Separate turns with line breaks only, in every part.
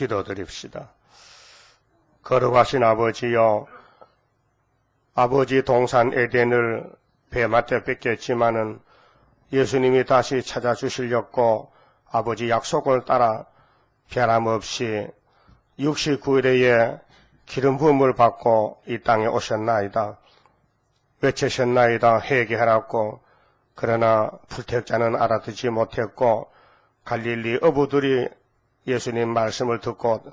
기도드립시다. 거룩하신 아버지여, 아버지 동산 에덴을 뱀한테 뺏겼지만은 예수님이 다시 찾아주시려고 아버지 약속을 따라 변함없이 69일에 기름 부음을 받고 이 땅에 오셨나이다. 외치셨나이다. 회개하라고. 그러나 불택자는 알아듣지 못했고 갈릴리 어부들이 예수님 말씀을 듣고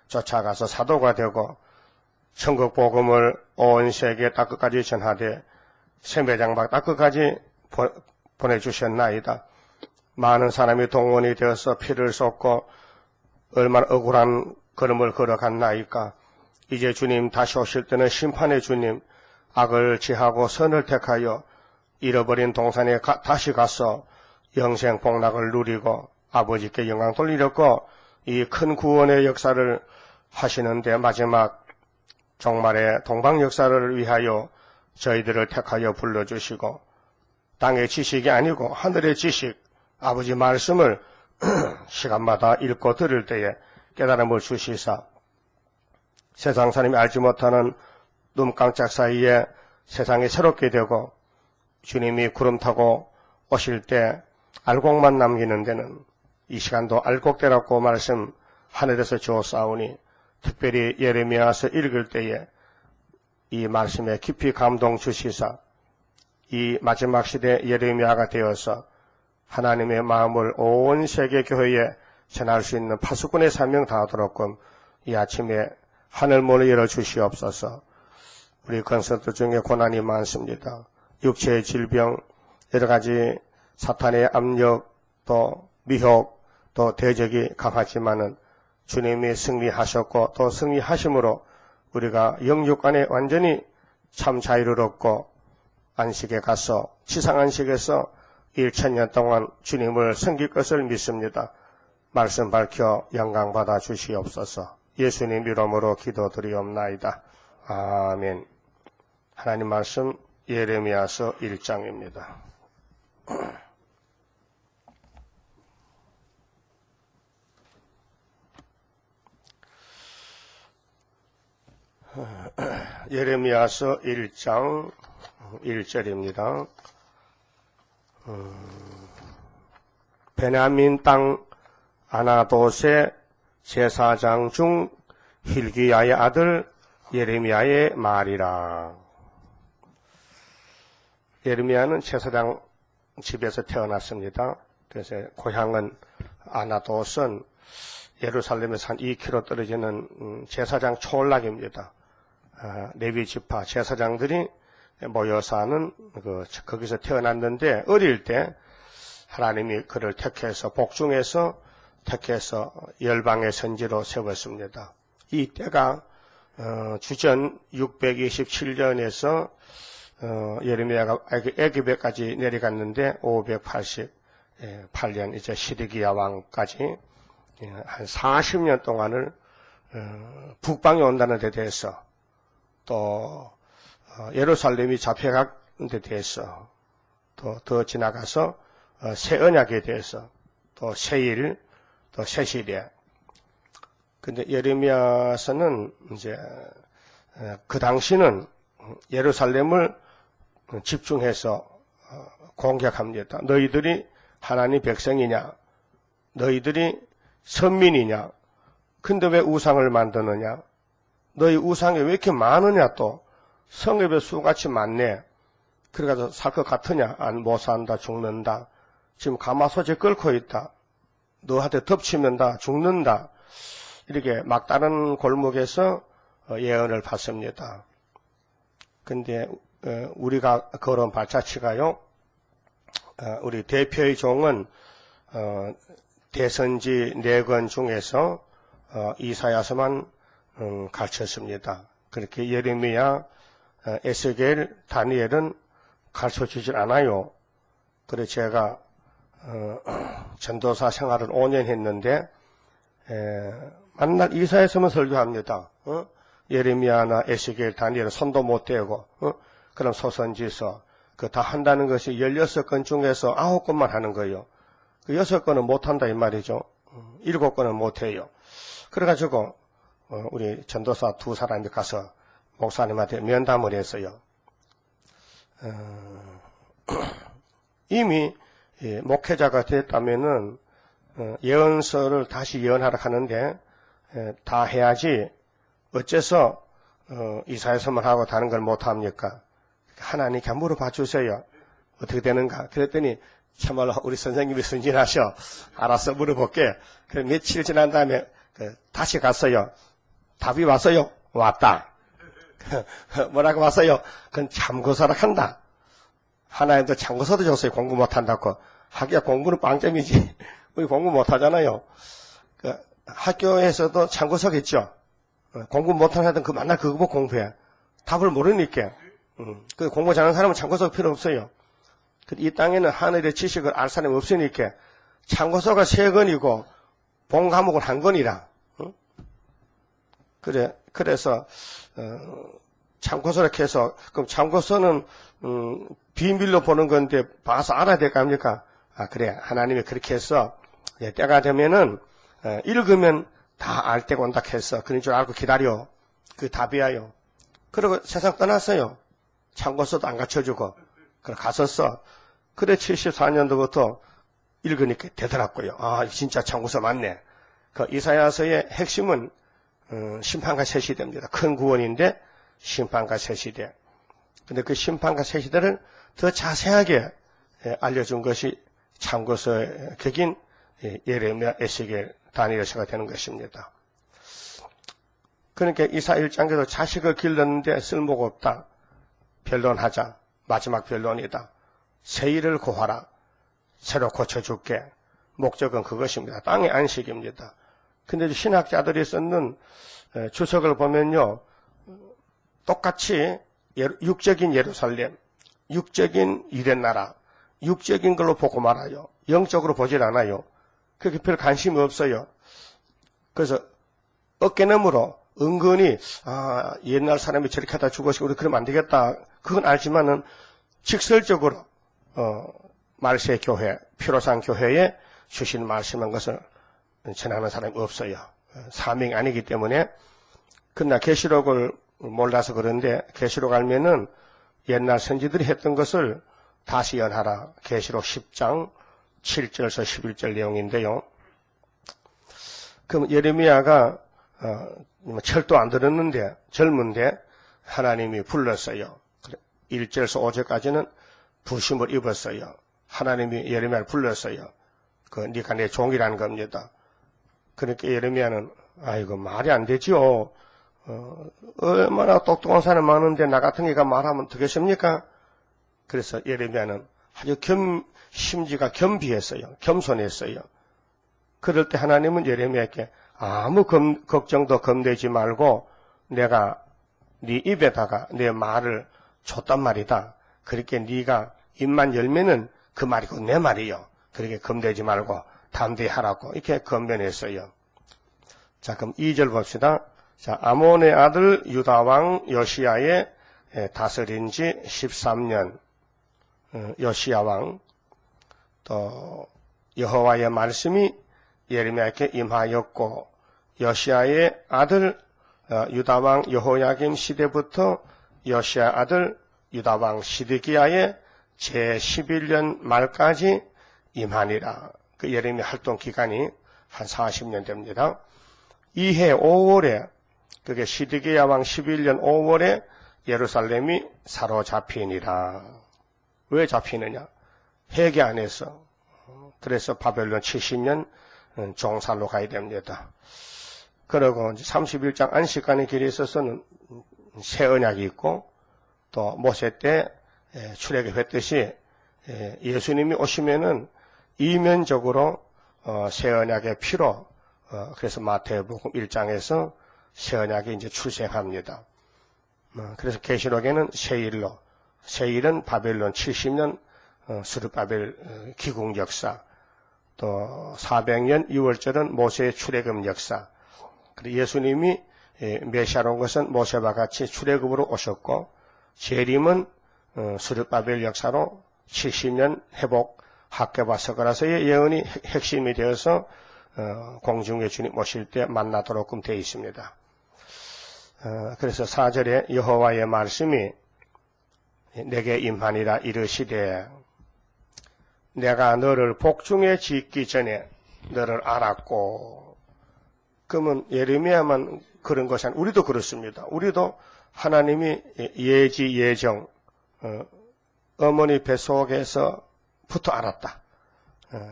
쫓아가서 사도가 되고 천국 복음을 온 세계 땅끝까지 전하되 세매장막 땅끝까지 보내주셨나이다. 많은 사람이 동원이 되어서 피를 쏟고 얼마나 억울한 걸음을 걸어갔나이까. 이제 주님 다시 오실 때는 심판의 주님, 악을 지하고 선을 택하여 잃어버린 동산에 다시 가서 영생 복락을 누리고 아버지께 영광 돌리려고 이 큰 구원의 역사를 하시는데 마지막 종말의 동방 역사를 위하여 저희들을 택하여 불러주시고 땅의 지식이 아니고 하늘의 지식, 아버지 말씀을 시간마다 읽고 들을 때에 깨달음을 주시사 세상 사람이 알지 못하는 눈 깜짝 사이에 세상이 새롭게 되고 주님이 구름 타고 오실 때 알곡만 남기는 데는 이 시간도 알곡대라고 말씀 하늘에서 주었사오니 특별히 예레미야서 읽을 때에 이 말씀에 깊이 감동 주시사 이 마지막 시대 예레미야가 되어서 하나님의 마음을 온 세계 교회에 전할 수 있는 파수꾼의 사명 다하도록끔 이 아침에 하늘문을 열어주시옵소서. 우리 건설들 중에 고난이 많습니다. 육체의 질병, 여러가지 사탄의 압력, 또 미혹, 또 대적이 강하지만은 주님이 승리하셨고 또 승리하심으로 우리가 영육 안에 완전히 참 자유를 얻고 안식에 가서 지상안식에서 1000년 동안 주님을 섬길 것을 믿습니다. 말씀 밝혀 영광받아 주시옵소서. 예수님 이름으로 기도드리옵나이다. 아멘. 하나님 말씀 예레미야서 1장입니다. 예레미야서 1장 1절입니다. 베냐민 땅 아나돗의 제사장 중 힐기야의 아들 예레미야의 말이라. 예레미야는 제사장 집에서 태어났습니다. 그래서 고향은 아나돗은 예루살렘에서 한 2km 떨어지는 제사장 촌락입니다. 레위 지파 제사장들이 모여 사는 거기서 태어났는데 어릴 때 하나님이 그를 택해서 복중에서 택해서 열방의 선지로 세웠습니다. 이 때가 주전 627년에서 예레미야가 애굽에까지 내려갔는데 588년 이제 시드기야 왕까지 한 40년 동안을 북방에 온다는 데 대해서 또 예루살렘이 잡혀간 데 대해서 또 더 지나가서 새 언약에 대해서 또 새일 또 새시대. 근데 예레미야서는 이제 그 당시는 예루살렘을 집중해서 공격합니다. 너희들이 하나님 백성이냐? 너희들이 선민이냐? 근데 왜 우상을 만드느냐? 너희 우상이 왜 이렇게 많으냐 또? 성읍에 수같이 많네. 그래가지고 살 것 같으냐? 못 산다, 죽는다. 지금 가마솥에 끓고 있다. 너한테 덮치면 다 죽는다. 이렇게 막다른 골목에서 예언을 받습니다. 근데 우리가 걸은 발자취가요, 우리 대표의 종은 대선지 4권 중에서 이사야서만 가르쳤습니다. 그렇게 예레미야, 에스겔, 다니엘은 가르쳐주질 않아요. 그래서 제가 전도사 생활을 5년 했는데 만날 이사야서만 설교합니다. 예레미야나 에스겔, 다니엘은 손도 못 대고 그럼 소선지서 그 다 한다는 것이 16건 중에서 9건만 하는 거예요. 그 6건은 못 한다 이 말이죠. 7건은 못 해요. 그래가지고 우리 전도사 두 사람이 가서 목사님한테 면담을 했어요. 이미 목회자가 됐다면은 예언서를 다시 예언하러 가는데 다 해야지 어째서 이사야서만 하고 다른 걸 못합니까? 하나님께 물어봐 주세요. 어떻게 되는가? 그랬더니 참말로 우리 선생님이 순진하셔. 알았어, 물어볼게. 그래 며칠 지난 다음에 다시 갔어요. 답이 왔어요. 왔다. 뭐라고 왔어요? 그건 참고서라 한다. 하나님도 참고서도 줬어요. 공부 못한다고. 하기야 공부는 빵점이지. 우리 공부 못하잖아요. 학교에서도 참고서겠죠. 공부 못하는 애들은 그 맨날 그거 보고 공부해. 답을 모르니까. 그 공부 잘하는 사람은 참고서 필요 없어요. 이 땅에는 하늘의 지식을 알 사람이 없으니까 참고서가 3권이고 본 과목은 1권이라. 그래서 참고서를 해서 그럼 참고서는 비밀로 보는 건데 봐서 알아야 될 거 아닙니까? 그래, 하나님이 그렇게 해서 때가 되면은 읽으면 다 알 때가 온다 해서 그런 줄 알고 기다려. 그 답이야요. 그리고 세상 떠났어요. 참고서도 안 갖춰주고. 그래 갔었어. 그래 74년도부터 읽으니까 되더라고요. 진짜 참고서 맞네. 그 이사야서의 핵심은 심판과 새 시대입니다. 큰 구원인데 심판과 새 시대. 근데 그 심판과 새 시대를 더 자세하게 알려준 것이 참고서의 격인 예레미야, 에스겔, 다니엘서가 되는 것입니다. 그러니까 이사 1장에도 자식을 길렀는데 쓸모가 없다. 변론하자. 마지막 변론이다. 새 일을 구하라. 새로 고쳐줄게. 목적은 그것입니다. 땅의 안식입니다. 근데 신학자들이 썼는 주석을 보면요. 똑같이 육적인 예루살렘, 육적인 유대 나라, 육적인 걸로 보고 말아요. 영적으로 보질 않아요. 그렇게 별 관심이 없어요. 그래서 어깨너머로 은근히 옛날 사람이 저렇게 하다 죽었으니 우리 그러면 안 되겠다. 그건 알지만은 직설적으로 말세 교회, 피로상 교회에 주신 말씀한 것을 전하는 사람이 없어요. 사명이 아니기 때문에. 그러나 계시록을 몰라서 그런데 계시록 알면은 옛날 선지들이 했던 것을 다시 연하라. 계시록 10장 7절에서 11절 내용인데요. 그럼 예레미야가 철도 안 들었는데 젊은데 하나님이 불렀어요. 1절에서 5절까지는 부심을 입었어요. 하나님이 예레미야를 불렀어요. 네가 내 종이라는 겁니다. 그러니까 예레미야는 아이고 말이 안 되지요. 얼마나 똑똑한 사람 많은데 나 같은 애가 말하면 되겠습니까? 그래서 예레미야는 아주 심지가 겸비했어요. 겸손했어요. 그럴 때 하나님은 예레미야에게 아무 걱정도 겁내지 말고 내가 네 입에다가 내 말을 줬단 말이다. 그렇게 네가 입만 열면은 그 말이 곧 내 말이요. 그렇게 겁내지 말고 담대히 하라고 이렇게 건면했어요. 자, 그럼 2절 봅시다. 자, 아몬의 아들 유다왕 요시야의 다스린 지 13년 요시야왕 또 여호와의 말씀이 예레미야에게 임하였고 요시야의 아들 유다왕 여호야김 시대부터 요시야 아들 유다왕 시드기야의 제11년 말까지 임하니라. 그 예레미야 활동 기간이 한 40년 됩니다. 이해 5월에 그게 시드기야 왕 11년 5월에 예루살렘이 사로잡히니라. 왜 잡히느냐? 회개 안 했어. 그래서 바벨론 70년 종살로 가야 됩니다. 그리고 31장 안식간의 길에 있어서는 새 언약이 있고 또 모세 때 출애굽했듯이 예수님이 오시면은 이면적으로 새 언약의 피로 그래서 마태복음 1장에서 새 언약이 이제 출생합니다. 그래서 계시록에는 새일로 새일은 바벨론 70년 스룹바벨 기국 역사 또 400년 6월절은 모세의 출애굽 역사. 그리고 예수님이 메시아로 온 것은 모세와 같이 출애굽으로 오셨고 재림은 스룹바벨 역사로 70년 회복 학개와 서가라서의 예언이 핵심이 되어서 공중에 주님 오실 때 만나도록끔 되어 있습니다. 그래서 4절에 여호와의 말씀이 내게 임하니라 이르시되 내가 너를 복중에 짓기 전에 너를 알았고. 그러면 예레미야만 그런 것이 아니라 우리도 그렇습니다. 우리도 하나님이 예지 예정 어머니 뱃속에서부터 알았다.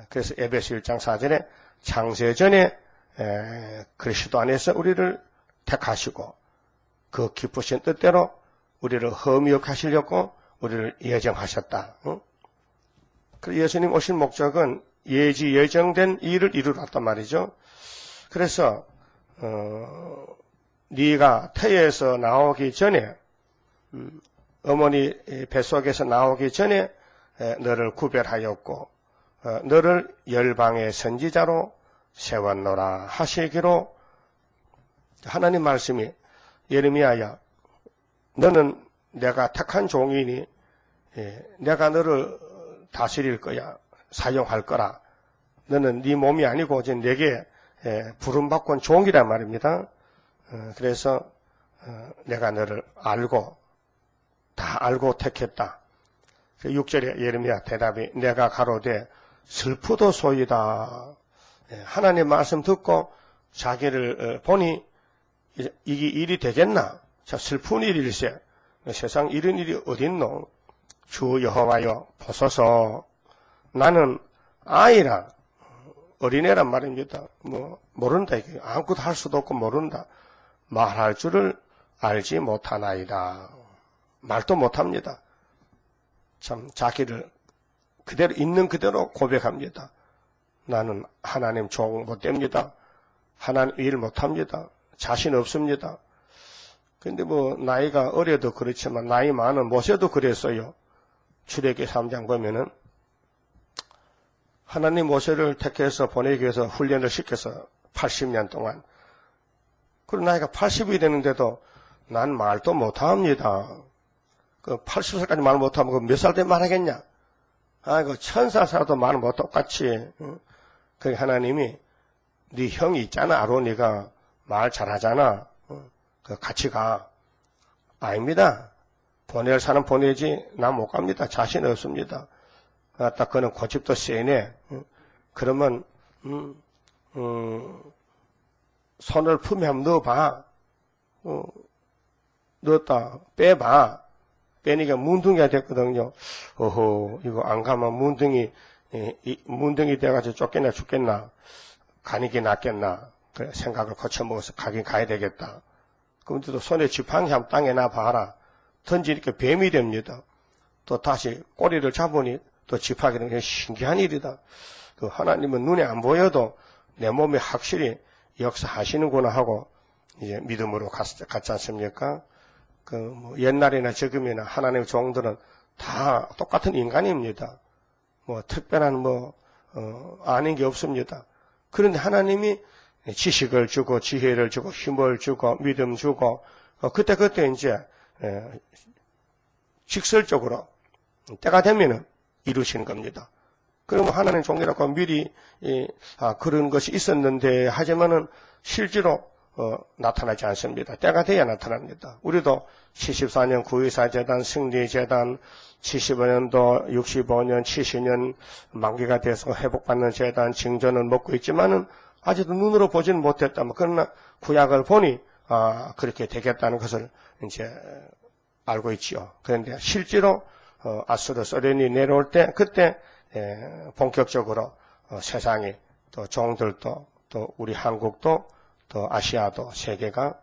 그래서 에베소 1장 4절에 창세전에 그리스도 안에서 우리를 택하시고 그 기쁘신 뜻대로 우리를 흠유하시려고 우리를 예정하셨다. 그래서 예수님 오신 목적은 예지 예정된 일을 이루러 왔단 말이죠. 그래서 네가 태에서 나오기 전에 어머니 뱃속에서 나오기 전에 너를 구별하였고 너를 열방의 선지자로 세웠노라 하시기로 하나님 말씀이 예레미야야 너는 내가 택한 종이니 내가 너를 다스릴 거야. 사용할 거라. 너는 네 몸이 아니고 이제 내게 부름받고 온 종이란 말입니다. 그래서 내가 너를 알고 다 알고 택했다. 6절에 예레미야 대답이 내가 가로되 슬프도소이다. 하나님 말씀 듣고 자기를 보니 이게 일이 되겠나? 자, 슬픈 일일세. 세상 이런 일이 어딨노? 주 여호와여 보소서. 나는 아이라 어린애란 말입니다. 모른다 이게 아무것도 할 수도 없고 모른다. 말할 줄을 알지 못하나이다. 말도 못합니다. 참 자기를 그대로 있는 그대로 고백합니다. 나는 하나님 종 못됩니다. 하나님 일 못합니다. 자신 없습니다. 근데 나이가 어려도 그렇지만 나이 많은 모세도 그랬어요. 출애굽기 3장 보면은 하나님 모세를 택해서 보내기 위해서 훈련을 시켜서 80년 동안. 그리고 나이가 80이 되는데도 난 말도 못합니다. 80살까지 말 못하면 몇 살 때 말하겠냐? 아이고 1000살 살아도 말 못 똑같이. 그 하나님이 네 형이 있잖아. 아론이가 말 잘하잖아. 같이 가. 아닙니다. 보낼 사람 보내지 나 못 갑니다. 자신 없습니다. 딱 그는 고집도 세네. 그러면 손을 품에 한번 넣어봐. 넣었다 빼봐. 빼니까 문둥이가 됐거든요. 이거 안 가면 문둥이 돼가지고 쫓겠나 죽겠나. 가는 게 낫겠나. 그래, 생각을 거쳐먹어서 가긴 가야 되겠다. 그런데도 손에 지팡이 한번 땅에 놔봐라. 던지니까 뱀이 됩니다. 또 다시 꼬리를 잡으니 또 지팡이 되는 게 신기한 일이다. 그 하나님은 눈에 안 보여도 내 몸에 확실히 역사하시는구나 하고 이제 믿음으로 갔지 않습니까? 옛날이나 지금이나 하나님의 종들은 다 똑같은 인간입니다. 특별한 아닌 게 없습니다. 그런데 하나님이 지식을 주고 지혜를 주고 힘을 주고 믿음 주고 그때 이제 직설적으로 때가 되면은 이루시는 겁니다. 그러면 하나님 종이라고 미리 그런 것이 있었는데 하지만은 실제로 나타나지 않습니다. 때가 돼야 나타납니다. 우리도 74년 구의사재단, 승리재단, 75년도, 65년, 70년 만기가 돼서 회복받는 재단, 징조는 먹고 있지만은 아직도 눈으로 보지는 못했다. 그러나 구약을 보니 그렇게 되겠다는 것을 이제 알고 있지요. 그런데 실제로 아수르 소련이 내려올 때 그때 본격적으로 세상이 또 종들도 또 우리 한국도 또 아시아도 세계가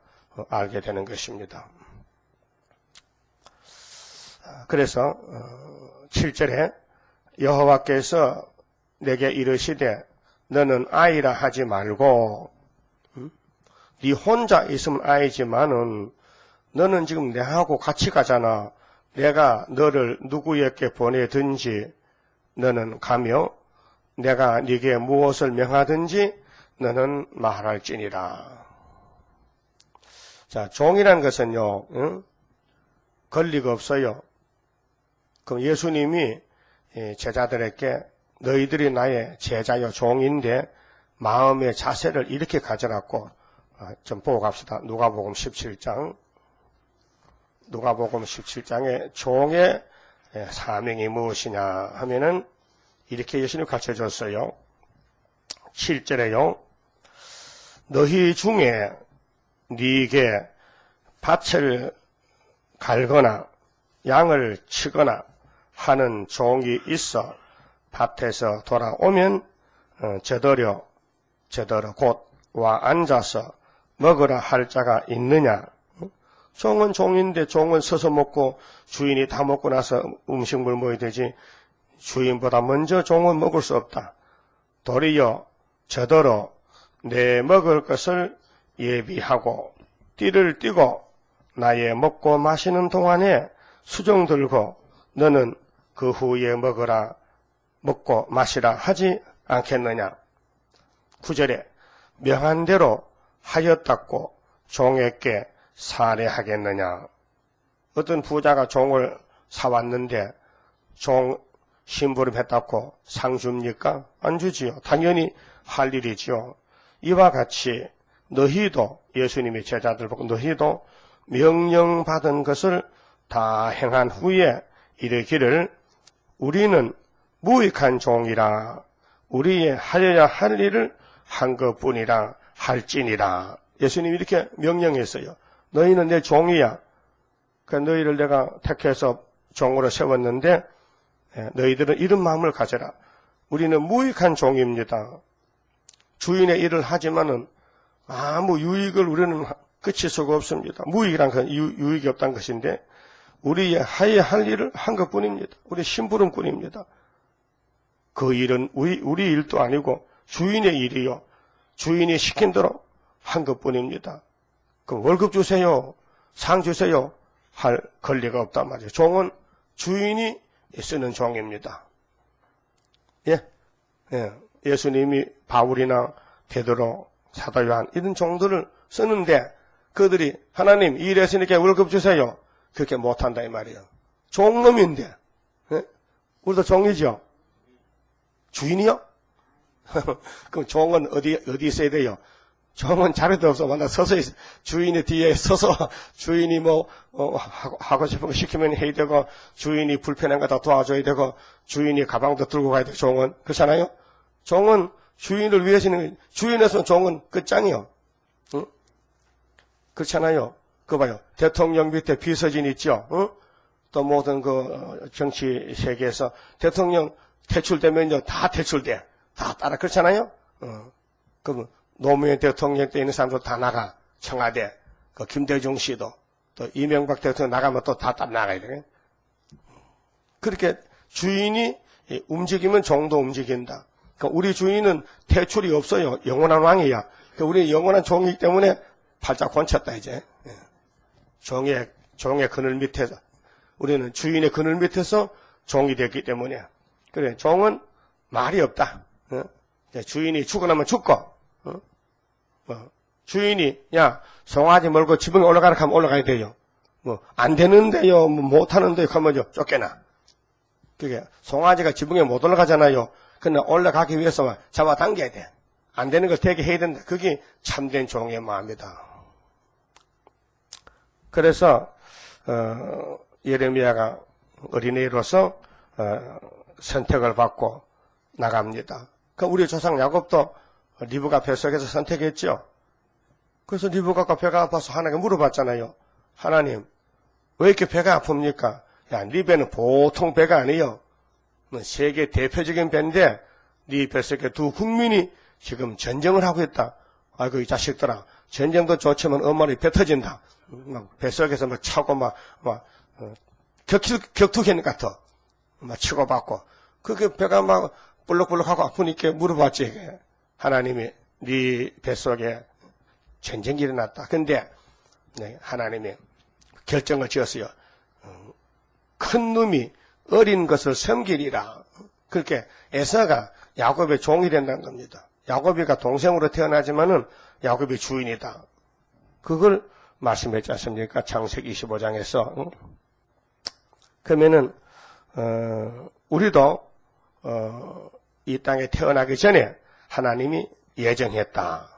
알게 되는 것입니다. 그래서 7절에 여호와께서 내게 이르시되 너는 아이라 하지 말고 네 혼자 있으면 아이지만은 너는 지금 내하고 같이 가잖아. 내가 너를 누구에게 보내든지 너는 가며 내가 네게 무엇을 명하든지 너는 말할지니라. 자, 종이라는 것은요, 권리가 없어요. 그럼 예수님이 제자들에게 너희들이 나의 제자요 종인데 마음의 자세를 이렇게 가져놨고, 좀 보고 갑시다. 누가복음 17장. 누가복음 17장에 종의 사명이 무엇이냐 하면은 이렇게 예수님 가르쳐줬어요. 7절에요. 너희 중에 네게 밭을 갈거나 양을 치거나 하는 종이 있어 밭에서 돌아오면 저더러 곧 와 앉아서 먹으라 할 자가 있느냐. 종은 종인데 종은 서서 먹고 주인이 다 먹고 나서 음식물 먹어야 되지 주인보다 먼저 종은 먹을 수 없다. 도리어 저더러 내 먹을 것을 예비하고 띠를 띠고 나의 먹고 마시는 동안에 수종 들고 너는 그 후에 먹으라 먹고 마시라 하지 않겠느냐. 9절에 명한 대로 하였다고 종에게 살해하겠느냐. 어떤 부자가 종을 사왔는데 종 심부름했다고 상 줍니까? 안 주지요. 당연히 할 일이지요. 이와 같이 너희도 예수님의 제자들 보고 너희도 명령받은 것을 다 행한 후에 이르기를 우리는 무익한 종이라 우리의 하여야 할 일을 한 것뿐이라 할지니라. 예수님이 이렇게 명령했어요. 너희는 내 종이야. 그러니까 너희를 내가 택해서 종으로 세웠는데 너희들은 이런 마음을 가져라. 우리는 무익한 종입니다. 주인의 일을 하지만은 아무 유익을 우리는 끝일 수가 없습니다. 무익이란 건 유익이 없다는 것인데 우리의 하여야 할 일을 한 것뿐입니다. 우리 심부름꾼입니다. 그 일은 우리 일도 아니고 주인의 일이요. 주인이 시킨 대로 한 것뿐입니다. 그럼 월급 주세요. 상 주세요. 할 권리가 없단 말이에요. 종은 주인이 쓰는 종입니다. 예수님이 바울이나 베드로, 사도 요한 이런 종들을 쓰는데 그들이 하나님 이 일했으니까 월급 주세요. 그렇게 못한다 이 말이에요. 종놈인데 우리도 종이죠. 주인이요? 그럼 종은 어디 있어야 돼요? 종은 자리도 없어. 만나 서서 주인이 뒤에 서서 주인이 하고 싶은 거 시키면 해야 되고 주인이 불편한 거 다 도와줘야 되고 주인이 가방도 들고 가야 되고 종은 그렇잖아요? 종은 주인을 위해서는 주인에서 종은 끝장이요. 응? 그렇잖아요. 그거 봐요. 대통령 밑에 비서진 있죠. 응? 또 모든 그 정치 세계에서 대통령 퇴출되면요 다 퇴출돼. 다 따라 그렇잖아요. 그럼 노무현 대통령 때 있는 사람도 다 나가. 청와대, 그 김대중 씨도 또 이명박 대통령 나가면 또 다 나가야 돼. 그렇게 주인이 움직이면 종도 움직인다. 그러니까 우리 주인은 퇴출이 없어요. 영원한 왕이야. 그러니까 우리 영원한 종이기 때문에 팔짝 권쳤다 이제. 종의 그늘 밑에서 우리는 주인의 그늘 밑에서 종이 됐기 때문에 그래 종은 말이 없다. 주인이 죽어나면 죽고 주인이 야 송아지 몰고 지붕에 올라가라 하면 올라가야 돼요. 안 되는데요, 못 하는데요 하면 쫓겨나. 그게 송아지가 지붕에 못 올라가잖아요. 그러나 올라가기 위해서만 잡아당겨야 돼. 안 되는 걸 되게 해야 된다. 그게 참된 종의 마음이다. 그래서 예레미야가 어린애로서 선택을 받고 나갑니다. 우리 조상 야곱도 리브가 뱃속에서 선택했죠. 그래서 리브가가 배가 아파서 하나님께 물어봤잖아요. 하나님 왜 이렇게 배가 아픕니까? 야, 네 배는 보통 배가 아니에요. 세계 대표적인 배인데 네 뱃속에 두 국민이 지금 전쟁을 하고 있다. 아이고 이 자식들아, 전쟁도 좋지만 엄마는 배 터진다. 막 뱃속에서 막 차고 격투기는 같아. 막 치고받고 그게 배가 막 볼록볼록하고 아프니까 물어봤지. 하나님이 네 뱃속에 전쟁이 일어났다. 근데 하나님이 결정을 지었어요. 큰 놈이 어린 것을 섬기리라. 그렇게 에사가 야곱의 종이 된다는 겁니다. 야곱이가 동생으로 태어나지만은 야곱이 주인이다. 그걸 말씀했지 않습니까? 창세기 25장에서. 그러면은 우리도 이 땅에 태어나기 전에 하나님이 예정했다.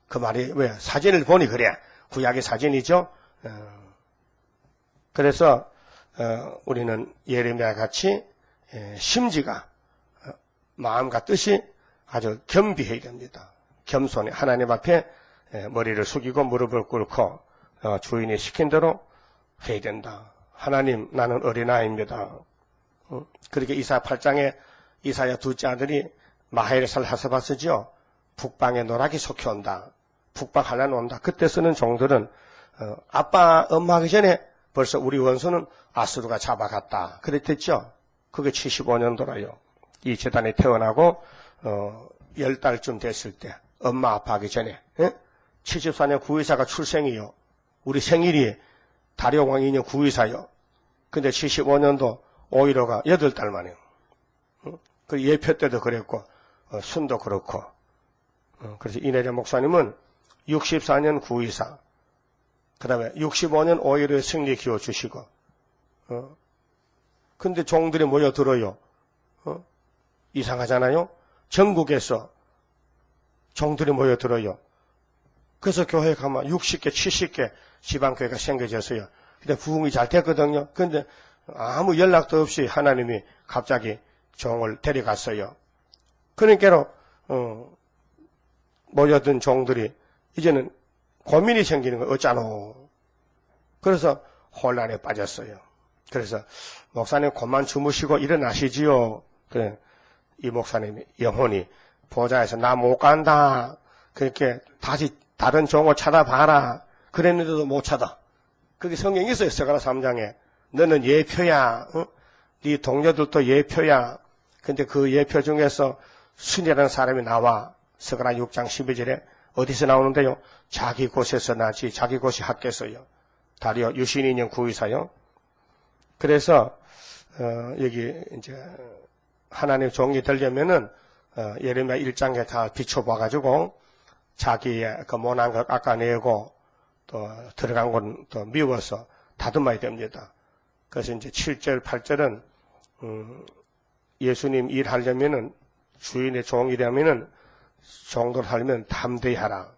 그 말이 왜? 사진을 보니 그래. 구약의 사진이죠. 그래서 우리는 예레미야 같이 심지가 마음과 뜻이 아주 겸비해야 됩니다. 겸손히 하나님 앞에 머리를 숙이고 무릎을 꿇고 주인이 시킨 대로 해야 된다. 하나님, 나는 어린아이입니다. 그렇게 이사야 8장에 이사야 둘째 아들이 마헬살 하스바스죠. 북방에 노락이 속혀온다. 북방하려는 온다. 그때 쓰는 종들은 아빠, 엄마 하기 전에 벌써 우리 원수는 아수르가 잡아갔다. 그랬댔죠. 그게 75년도라요. 이 재단이 태어나고 10달쯤 됐을 때 엄마 아빠 하기 전에 74년 구의사가 출생이요. 우리 생일이 다리오왕 2년 구의사요. 근데 75년도 5.15가 8달 만에요. 그 예표 때도 그랬고 순도 그렇고. 그래서 이내자 목사님은 64년 구의사, 그 다음에 65년 5.15의 승리 기호 주시고, 근데 종들이 모여들어요. 이상하잖아요? 전국에서 종들이 모여들어요. 그래서 교회에 가면 60개, 70개 지방교회가 생겨졌어요. 근데 부흥이 잘 됐거든요. 근데 아무 연락도 없이 하나님이 갑자기 종을 데려갔어요. 그러니까 모여든 종들이 이제는 고민이 생기는 거예요. 어쩌노. 그래서 혼란에 빠졌어요. 그래서 목사님 그만 주무시고 일어나시지요. 그래, 이 목사님이 영혼이 보좌에서 나 못 간다. 그렇게 다시 다른 종을 찾아봐라. 그랬는데도 못 찾아. 그게 성경에 있어요. 스가랴 3장에. 너는 예표야. 네 동료들도 예표야. 근데 그 예표 중에서 순이라는 사람이 나와. 스가랴 6장 12절에 어디서 나오는데요? 자기 곳에서 나지. 자기 곳이 학개서요. 다리오 유신인형 구의사요. 그래서 여기 이제 하나님 종이 되려면은 예레미야 1장에 다 비춰봐가지고 자기의 그 못난 것 깎아내고 또 들어간 건 또 미워서 다듬어야 됩니다. 그래서 이제 7절, 8절은 예수님 일하려면은 주인의 종이라면은 종도를 하려면 담대히 하라.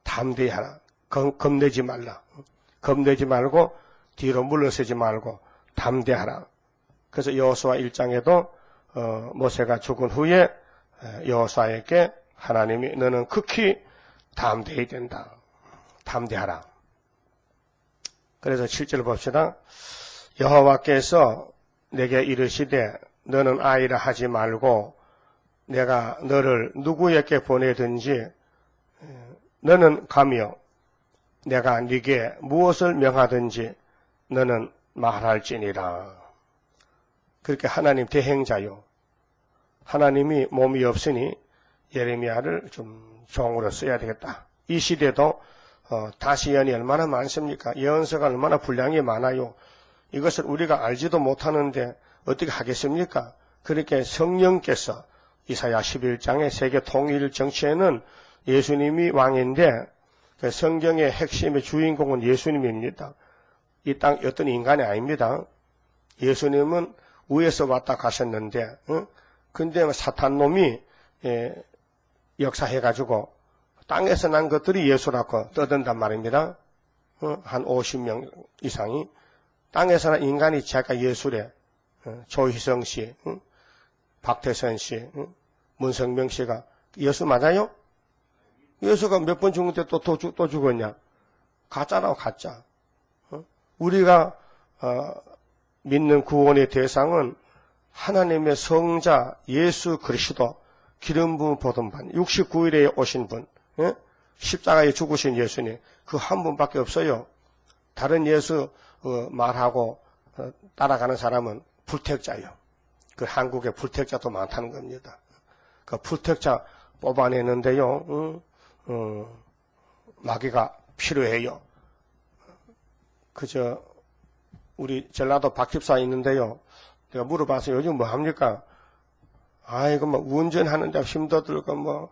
담대히 하라. 겁내지 말라. 겁내지 말고 뒤로 물러서지 말고 담대하라. 그래서 여호수아 1장에도 모세가 죽은 후에 여호수아에게 하나님이 너는 극히 담대해야 된다. 담대하라. 그래서 7절 봅시다. 여호와께서 내게 이르시되 너는 아이라 하지 말고 내가 너를 누구에게 보내든지 너는 가며 내가 네게 무엇을 명하든지 너는 말할지니라. 그렇게 하나님 대행자요. 하나님이 몸이 없으니 예레미야를 좀 종으로 써야 되겠다. 이 시대도 다시 예언이 얼마나 많습니까? 예언서가 얼마나 분량이 많아요. 이것을 우리가 알지도 못하는데 어떻게 하겠습니까? 그렇게 성령께서 이사야 11장의 세계 통일 정치에는 예수님이 왕인데 성경의 핵심의 주인공은 예수님입니다. 이 땅 어떤 인간이 아닙니다. 예수님은 위에서 왔다 가셨는데 근데 사탄 놈이 역사해가지고 땅에서 난 것들이 예수라고 떠든단 말입니다. 한 50명 이상이 땅에서 난 인간이 제가 예수래. 조희성 씨, 박태선 씨, 문성명 씨가 예수 맞아요? 예수가 몇 번 죽는데 또 죽었냐? 가짜라고 가짜. 우리가 믿는 구원의 대상은 하나님의 성자 예수 그리스도 기름 부음 받은 분, 69일에 오신 분, 십자가에 죽으신 예수님, 그 한 분밖에 없어요. 다른 예수 말하고 따라가는 사람은 불택자예요. 그 한국에 불택자도 많다는 겁니다. 그 불택자 뽑아내는데요, 마귀가 필요해요. 그저 우리 전라도 박집사 있는데요. 내가 물어봐서 요즘 뭐 합니까? 아이고 뭐 운전하는데 힘도 들고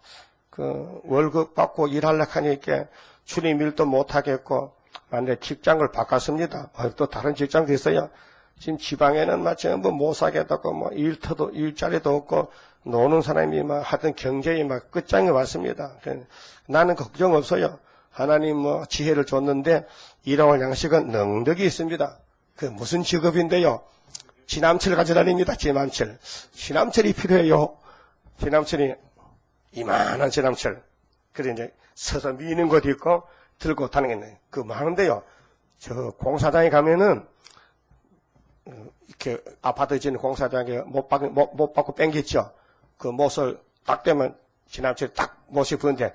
그 월급 받고 일하려고 하니까 주님 일도 못 하겠고 내 직장을 바꿨습니다. 또 다른 직장도 있어요. 지금 지방에는 막 전부 못 사겠다고 뭐 일자리도 없고 노는 사람이 막 하여튼 경제에 막 끝장에 왔습니다. 나는 걱정 없어요. 하나님 뭐 지혜를 줬는데 일용할 양식은 넉넉히 있습니다. 그 무슨 직업인데요? 지남철 가져다닙니다. 지남철이 필요해요. 지남철이 이만한 지남철. 그래 이제 서서 미는 것도 있고 들고 타는 게 있네. 그 많은데요. 저 공사장에 가면은 이렇게 아파트 짓는 공사장에 못 받고 뺑겼죠. 그 못을 딱 대면 지남철이 딱 못이 부는데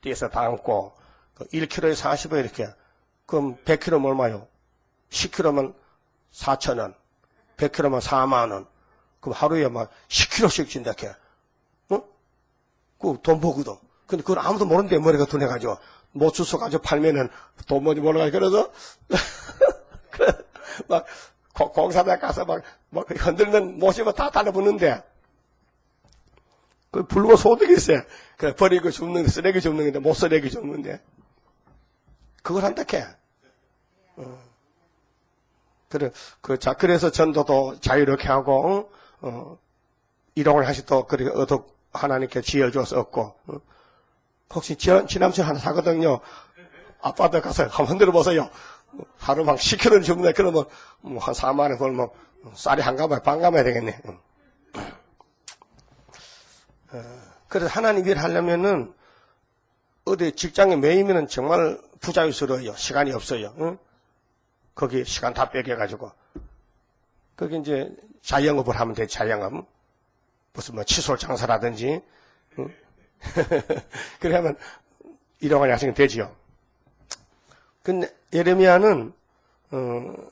뒤에서 담고 그 1kg에 40원 이렇게. 그럼 100kg면 얼마요? 10kg면 4,000원. 100kg면 4만원. 그럼 하루에 막 10kg씩 준다, 이렇게. 어? 그 돈 버거든. 근데 그걸 아무도 모르는데 머리가 둔해가지고, 못 주워 가지고 팔면은 돈 뭔지 몰라가지고, 그래서, 그래, 막, 공사장 가서 막 흔들면 못이면 다 달라붙는데, 그 불고 소득이 있어요. 그래, 버리고 줍는, 쓰레기 줍는 건데, 못 쓰레기 줍는데. 그걸 한다, 캐. 그래, 그래서 전도도 자유롭게 하고, 일용을 하시도, 그렇게 하나님께 지어줘서 얻고, 혹시 지남철 하나 사거든요. 아빠들 가서 한번 흔들어 보세요. 하루 막 10kg를 주면, 그러면, 한 4만원 벌면, 쌀이 한 가마에 반 가마에 되겠네. 그래서 하나님 일 하려면은, 어디 직장에 매이면은 정말 부자유스러워요. 시간이 없어요. 응? 거기 시간 다 뺏겨가지고. 거기 이제 자영업을 하면 돼, 자영업. 무슨 뭐 칫솔 장사라든지. 응? 그러면 일용할 양식이 되지요. 근데 예레미야는,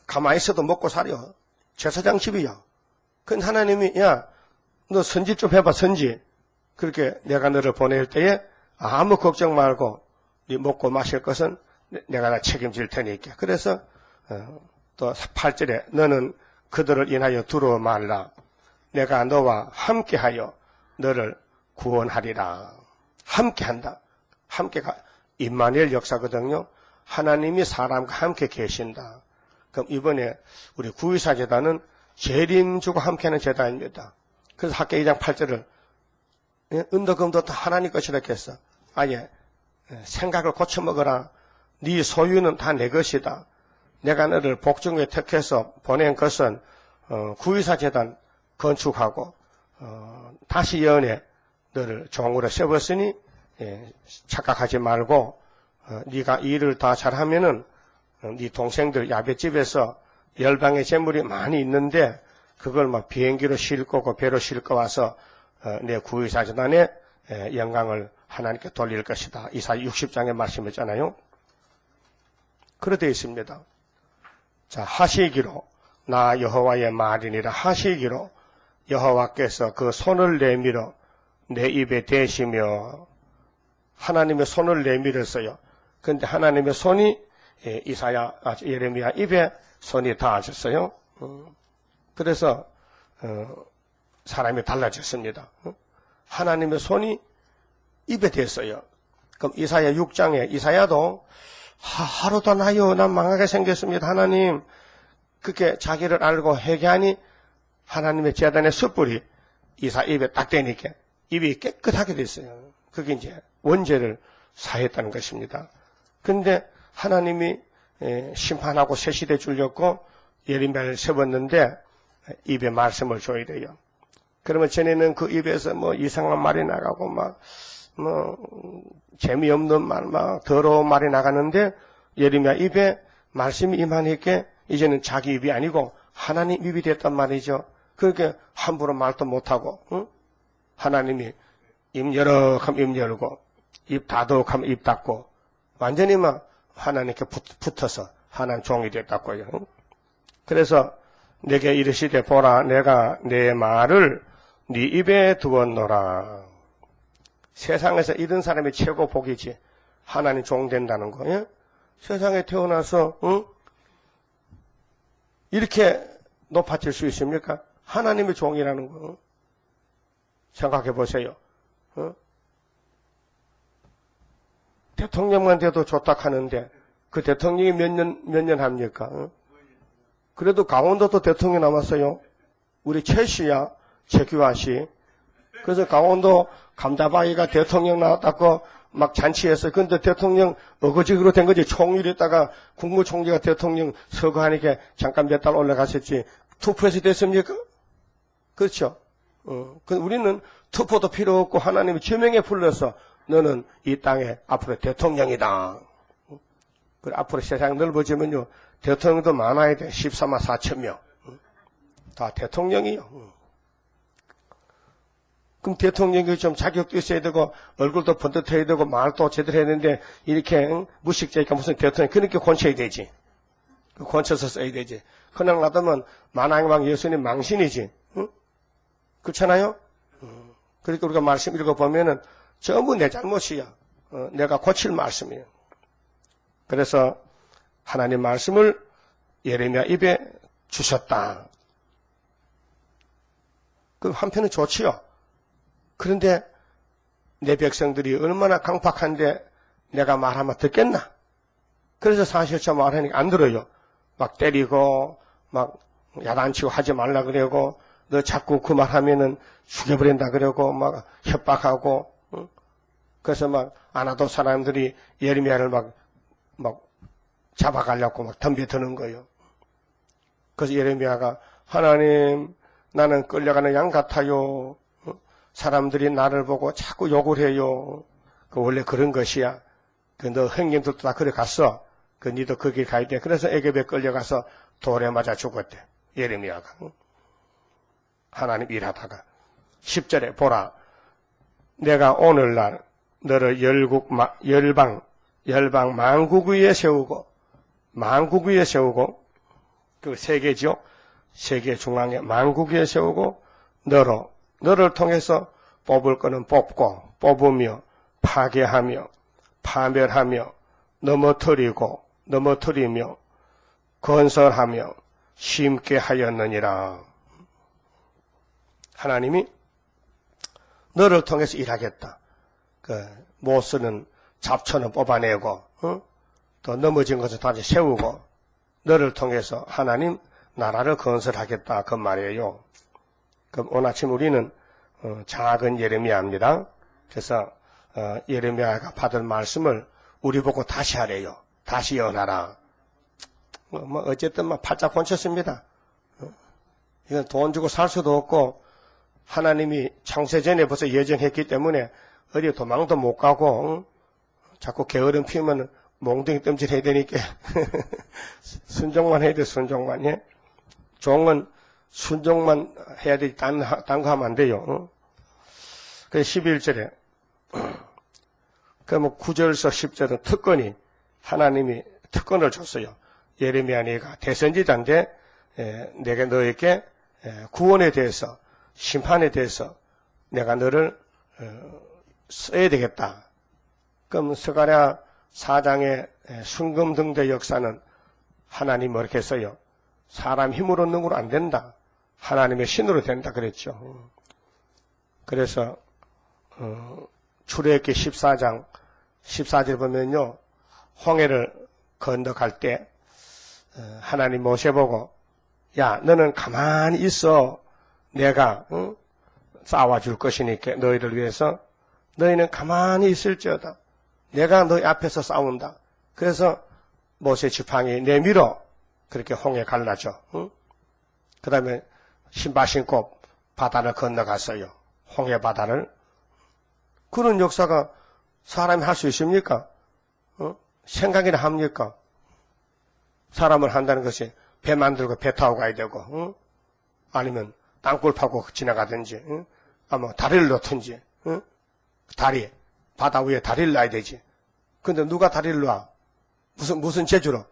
가만히 있어도 먹고 살여. 제사장 집이야. 근데 하나님이, 야, 너 선지 좀 해봐, 선지. 그렇게 내가 너를 보낼 때에 아무 걱정 말고 네 먹고 마실 것은 내가 다 책임질 테니까. 그래서 또 8절에 너는 그들을 인하여 두려워 말라. 내가 너와 함께하여 너를 구원하리라. 함께한다. 함께가 임마누엘 역사거든요. 하나님이 사람과 함께 계신다. 그럼 이번에 우리 구의사 제단은 재림주가 함께하는 제단입니다. 그래서 학계 2장 8절을 은덕금도 다 하나님 것이라 했어. 아예 생각을 고쳐먹어라. 네 소유는 다 내 것이다. 내가 너를 복중에 택해서 보낸 것은 구의사 재단 건축하고 다시 연애 너를 종으로 세웠으니 착각하지 말고 네가 일을 다 잘하면은 네 동생들 야벳집에서 열방의 재물이 많이 있는데 그걸 막 비행기로 싣고 거고 배로 싣고 와서 내 구의사 재단에 영광을 하나님께 돌릴 것이다. 이사야 60장에 말씀했잖아요. 그래 되어 있습니다. 자, 하시기로 나 여호와의 말이니라. 하시기로 여호와께서 그 손을 내밀어 내 입에 대시며 하나님의 손을 내밀었어요. 그런데 하나님의 손이 예레미야 입에 손이 닿아졌어요. 그래서 사람이 달라졌습니다. 하나님의 손이 입에 댔어요. 그럼 이사야 6장에 이사야도 하루도 나요. 난 망하게 생겼습니다. 하나님 그렇게 자기를 알고 회개하니 하나님의 제단의 숯불이 이사 입에 딱 대니까 입이 깨끗하게 됐어요. 그게 이제 원죄를 사했다는 것입니다. 그런데 하나님이 심판하고 새 시대 주려고 예레미야를 세웠는데 입에 말씀을 줘야 돼요. 그러면 전에는 그 입에서 뭐 이상한 말이 나가고 재미없는 말, 더러운 말이 나가는데 예레미야 입에 말씀이 임하니까 이제는 자기 입이 아니고 하나님 입이 됐단 말이죠. 그렇게 함부로 말도 못하고, 응? 하나님이 입 열어 하면 입 열고, 입 닫어 하면 입 닫고, 완전히 하나님께 붙어서 하나님 종이 됐다고요. 응? 그래서 내게 이르시되 보라 내가 내 말을 네 입에 두었노라. 세상에서 이런 사람이 최고 복이지. 하나님 종 된다는 거. 예? 세상에 태어나서 이렇게 높아질 수 있습니까? 하나님의 종이라는 거. 생각해 보세요. 대통령만 돼도 좋다 하는데 그 대통령이 몇 년 합니까? 그래도 강원도도 대통령 남았어요. 우리 최 씨야, 최규하 씨. 그래서 강원도 감자바위가 대통령 나왔다고 막 잔치했어요. 근데 대통령 어거지로 된 거지. 총리했다가 국무총리가 대통령 서거하니까 잠깐 몇 달 올라갔었지. 투표해서 됐습니까? 그렇죠. 우리는 투표도 필요 없고 하나님이 지명에 불러서 너는 이 땅에 앞으로 대통령이다. 그래, 앞으로 세상 넓어지면요. 대통령도 많아야 돼. 14만 4천 명. 다 대통령이요. 그럼 대통령이 좀 자격도 있어야 되고 얼굴도 번듯해야 되고 말도 제대로 해야 되는데 이렇게 무식자니까 무슨 대통령 그렇게 권쳐야 되지. 권쳐서 써야 되지. 그냥 놔두면 만왕왕 예수님 망신이지. 응? 그렇잖아요? 그러니까 우리가 말씀 읽어보면은 전부 내 잘못이야. 내가 고칠 말씀이에요. 그래서 하나님 말씀을 예레미야 입에 주셨다. 그럼 한편은 좋지요. 그런데 내 백성들이 얼마나 강팍한데 내가 말하면 듣겠나? 그래서 사실처 말하니까 안 들어요. 막 때리고 막 야단치고 하지 말라 그러고 너 자꾸 그 말하면은 죽여버린다 그러고 막 협박하고 응? 그래서 막 아나도 사람들이 예레미야를 막 잡아가려고 막 덤벼드는 거예요. 그래서 예레미야가 하나님 나는 끌려가는 양 같아요. 사람들이 나를 보고 자꾸 욕을 해요. 그 원래 그런 것이야. 그 너 형님들도 다 그래 갔어. 그 니도 그 길 가야 돼. 그래서 애굽에 끌려가서 돌에 맞아 죽었대. 예레미야가. 하나님 일하다가 10절에 보라. 내가 오늘날 너를 열방 만국 위에 세우고 그 세계죠. 세계 중앙에 만국 위에 세우고 너를 통해서 뽑을 거는 뽑고 뽑으며 파괴하며 파멸하며 넘어뜨리며 건설하며 심게 하였느니라. 하나님이 너를 통해서 일하겠다. 그 못 쓰는 잡초는 뽑아내고 또 넘어진 것을 다시 세우고 너를 통해서 하나님 나라를 건설하겠다 그 말이에요. 그럼 오늘 아침 우리는 작은 예레미야입니다. 그래서 예레미야가 받은 말씀을 우리 보고 다시 하래요. 다시 연하라. 어쨌든 팔짝 권쳤습니다. 이건 돈 주고 살 수도 없고 하나님이 창세 전에 벌써 예정했기 때문에 어디 도망도 못 가고 자꾸 게으름 피우면 몽둥이 뜸질해야 되니까 순종만 해야 돼. 순종만 해. 종은 순종만 해야 되지 딴 거 하면 안 돼요. 그래서 11절에 그러면 9절서 10절은 특권이 하나님이 특권을 줬어요. 예레미야 네가 대선지자인데 내가 너에게 구원에 대해서 심판에 대해서 내가 너를 써야 되겠다. 그럼 스가랴 4장의 순금등대 역사는 하나님이 이렇게 써요. 사람 힘으로 얻는 건 안 된다. 하나님의 신으로 된다 그랬죠. 그래서 출애굽기 14장 14절 보면요. 홍해를 건너갈 때 하나님 모세 보고 야 너는 가만히 있어. 내가 싸워줄 것이니까 너희를 위해서 너희는 가만히 있을지어다. 내가 너희 앞에서 싸운다. 그래서 모세 지팡이 내밀어 그렇게 홍해 갈라져. 그 다음에 신발 신고 바다를 건너갔어요. 홍해 바다를. 그런 역사가 사람이 할 수 있습니까? 생각이나 합니까? 사람을 한다는 것이 배 만들고 배 타고 가야 되고 아니면 땅굴 파고 지나가든지 아마 다리를 놓든지 다리 바다 위에 다리를 놔야 되지. 근데 누가 다리를 놔? 무슨 재주로?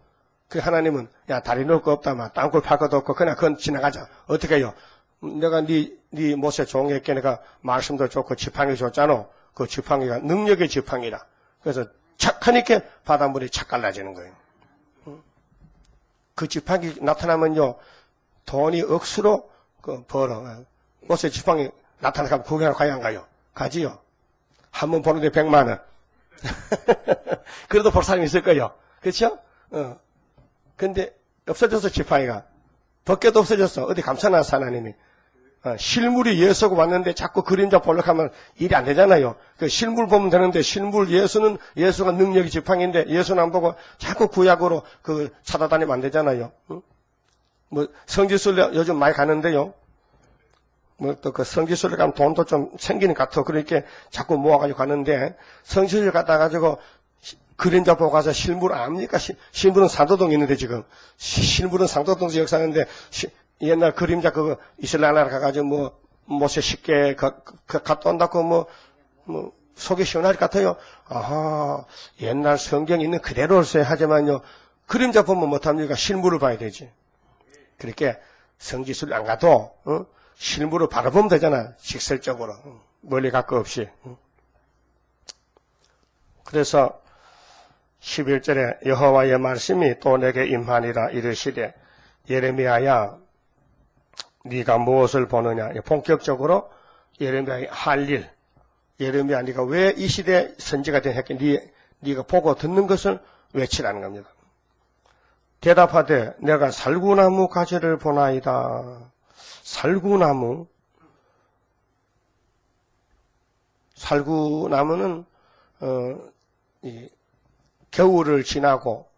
그 하나님은 야 다리 놓을 거 없다마 땅굴 팔 것도 없고 그냥 그건 지나가자. 어떻게 해요? 내가 네 모세 종에게 내가 말씀도 좋고 지팡이 줬잖아. 그 지팡이가 능력의 지팡이라. 그래서 착하니까 바닷물이 착 갈라지는 거예요. 그 지팡이 나타나면요 돈이 억수로 벌어. 모세 지팡이 나타나면 구경하러 가야 안 가요? 가지요. 한 번 보는데 100만 원. 그래도 볼 사람이 있을 거예요. 그렇죠? 근데 없어져서 지팡이가 벗겨도 없어졌어. 어디 감춰놨어, 하나님이. 실물이 예수가 왔는데 자꾸 그림자 보려고 하면 일이 안 되잖아요. 그 실물 보면 되는데 실물 예수가 능력이 지팡인데 예수는 안 보고 자꾸 구약으로 그 찾아다니면 안 되잖아요. 응? 뭐 성지순례 요즘 많이 가는데요. 뭐 또 그 성지순례 가면 돈도 좀 생기는 것 같아. 그렇게 자꾸 모아가지고 가는데 성지순례 갔다 가지고 그림자 보고 가서 실물 압니까? 실물은 상도동에 있는데 지금 실물은 상도동에서 역사하는데 옛날 그림자 그거 이스라엘 나라 가가지고 뭐 모세 쉽게 갔다 온다고 뭐 속이 시원할 것 같아요. 아하, 옛날 성경 있는 그대로서 하지만요 그림자 보면 못합니까? 실물을 봐야 되지. 그렇게 성지순례 안 가도 실물을 바라보면 되잖아. 직설적으로 멀리 갈 거 없이. 그래서 11절에 여호와의 말씀이 또 내게 임하니라 이르시되 예레미야야 네가 무엇을 보느냐. 본격적으로 예레미야의 할 일. 예레미야 네가 왜 이 시대에 선지가 된 했겠니? 네가 보고 듣는 것을 외치라는 겁니다. 대답하되 내가 살구나무 가지를 보나이다. 살구나무는 겨울을 지나고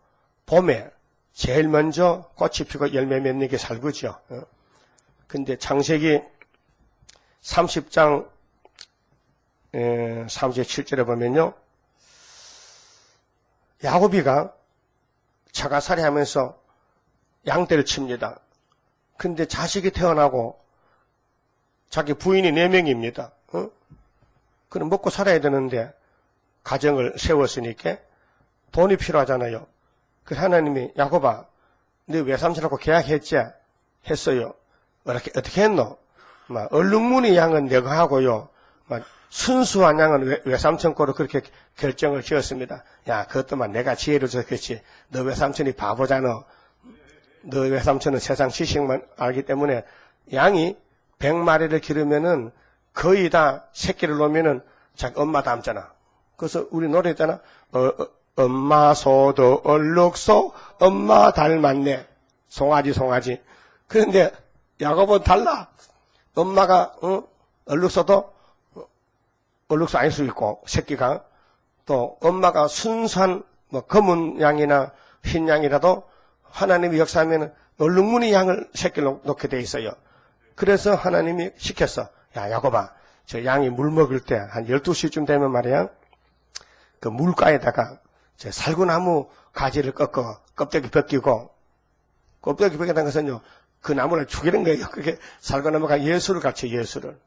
봄에 제일 먼저 꽃이 피고 열매 맺는 게 살구죠. 근데 창세기 30장 37절에 보면요. 야곱이가 차가살이 하면서 양떼를 칩니다. 근데 자식이 태어나고 자기 부인이 4명입니다. 그럼 먹고 살아야 되는데 가정을 세웠으니까 돈이 필요하잖아요. 그래서 하나님이 야곱아 너 외삼촌하고 계약했지? 했어요. 어떻게 했노? 얼룩무늬 양은 내가 하고요. 순수한 양은 외삼촌 거로 그렇게 결정을 지었습니다. 야, 그것도만 내가 지혜를 줬겠지. 너 외삼촌이 바보잖아. 너 외삼촌은 세상 지식만 알기 때문에 양이 100마리를 기르면은 거의 다 새끼를 놓으면은 자기 엄마 닮잖아. 그래서 우리 노래 있잖아. 엄마 소도 얼룩소 엄마 닮았네. 송아지. 그런데 야곱은 달라. 엄마가 얼룩소도 얼룩소 아닐 수 있고 새끼가 또 엄마가 순수한 검은 양이나 흰 양이라도 하나님이 역사하면 얼룩무늬 양을 새끼를 놓게 돼 있어요. 그래서 하나님이 시켰어. 야 야곱아 저 양이 물 먹을 때 한 12시쯤 되면 말이야 그 물가에다가 저 살구나무 가지를 꺾어 껍데기 벗기고 껍데기 벗기다는 것은요 그 나무를 죽이는 거예요. 그게 살구나무가 예수를 갖춰 예수를.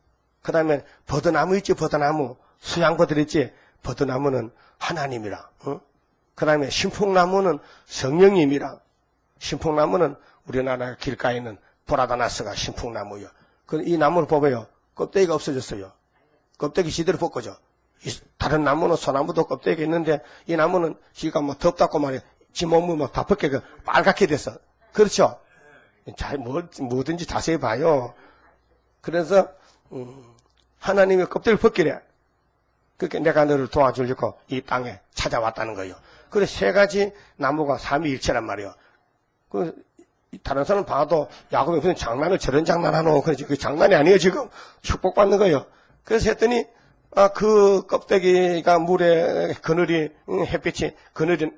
그 다음에 버드나무 있지 버드나무 수양고들 있지 버드나무는 하나님이라. 그 다음에 신풍나무는 성령님이라. 신풍나무는 우리나라 길가에 있는 보라다나스가 신풍나무요. 이 나무를 보면요 껍데기가 없어졌어요. 껍데기 지대로 벗겨져. 다른 나무는 소나무도 껍데기가 있는데 이 나무는 지가 덥다고 말이야. 지 몸을 다 벗겨 빨갛게 됐어. 그렇죠? 뭐든지 자세히 봐요. 그래서 하나님이 껍데기를 벗기래. 그렇게 내가 너를 도와주려고 이 땅에 찾아왔다는 거예요. 그래서 3가지 나무가 삼위일체란 말이에요. 다른 사람 봐도 야곱이 무슨 장난을 저런 장난하노. 그래서 그 장난이 아니에요. 지금 축복받는 거예요. 그래서 했더니 그 껍데기가 물에 그늘이 햇빛이 그늘이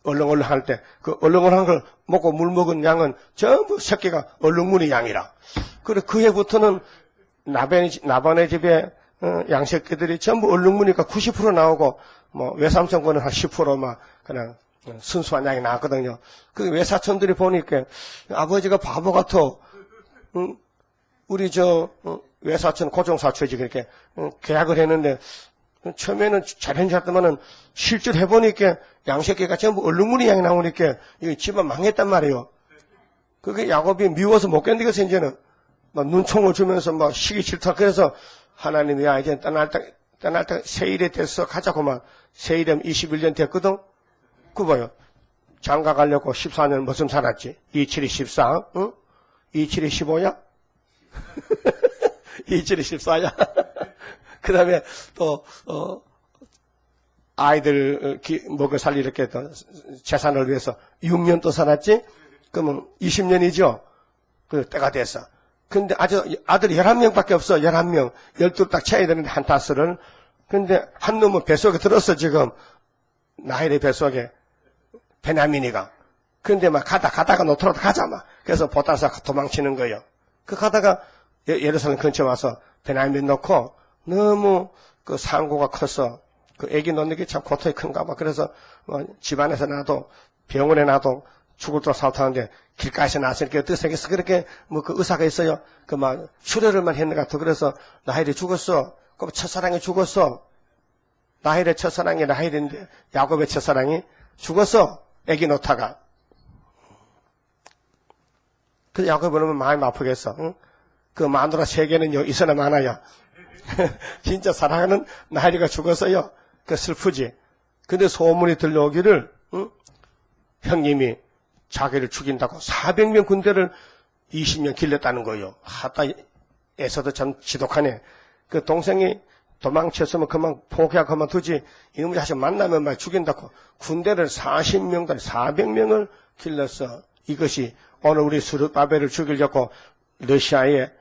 얼렁얼렁 할 때 그 얼렁얼렁한 걸 먹고 물 먹은 양은 전부 새끼가 얼룩무늬 양이라. 그래 그 해부터는 나반의 집에 양새끼들이 전부 얼룩무늬가 90% 나오고 외삼촌 거는 한 10% 그냥 순수한 양이 나왔거든요. 그 외사촌들이 보니까 아버지가 바보 같아. 우리 외사촌 고종사촌이지 그렇게 계약을 했는데 처음에는 잘한 줄 알았더만은 실제로 해보니까 양새끼가 전부 얼룩무늬 양이 나오니까 이 집안 망했단 말이에요. 그게 야곱이 미워서 못 견디겠어 이제는 눈총을 주면서 시기 싫다. 그래서 하나님이 야 이제 떠날 때 세일에 됐어 가자고만. 세일이면 21년 됐거든. 그 봐요. 장가 가려고 14년 무슨 살았지? 27이 14, 응? 27이 15야? 27이 14야? 그 다음에 또, 아이들 먹여 살리 이렇게 또 재산을 위해서 6년 또 살았지? 그러면 20년이죠? 그 때가 됐어. 근데 아들이 11명밖에 없어. 11명. 12 딱 채야 되는데 한 타스를. 근데 한 놈은 뱃속에 들었어, 지금. 라헬의 뱃속에. 베냐민이가. 근데 막 가다가 노트로도 가자, 막. 그래서 보따서 도망치는 거예요. 그 가다가 예루살렘 근처에 와서 베냐민 놓고 너무 그 상고가 커서 그 애기 놓는 게 참 고통이 큰가 봐. 그래서 집안에서 놔도 병원에 놔도 죽을 듯 살타는데 길가에서 나서니까 어떻게 그렇게 뭐 그 의사가 있어요. 그 막 수료를만 했는 것 같아. 그래서 라헬이 죽었어. 그 첫사랑이 죽었어. 라헬의 첫사랑이 라헬인데 야곱의 첫사랑이 죽었어. 애기 놓다가. 그래서 야곱이 보면 마음이 아프겠어. 응? 그 마누라 3개는요 있으나 많아요. 진짜 사랑하는 라헬이가 죽었어요. 그 슬프지. 근데 소문이 들려오기를 형님이 자기를 죽인다고 400명 군대를 20명 길렀다는 거예요. 하다 애써도 참 지독하네. 그 동생이 도망쳤으면 그만 포기하고 그만두지. 이놈의 자식 만나면 막 죽인다고 군대를 40명단 400명을 길렀어. 이것이 오늘 우리 스룹바벨을 죽이려고 러시아의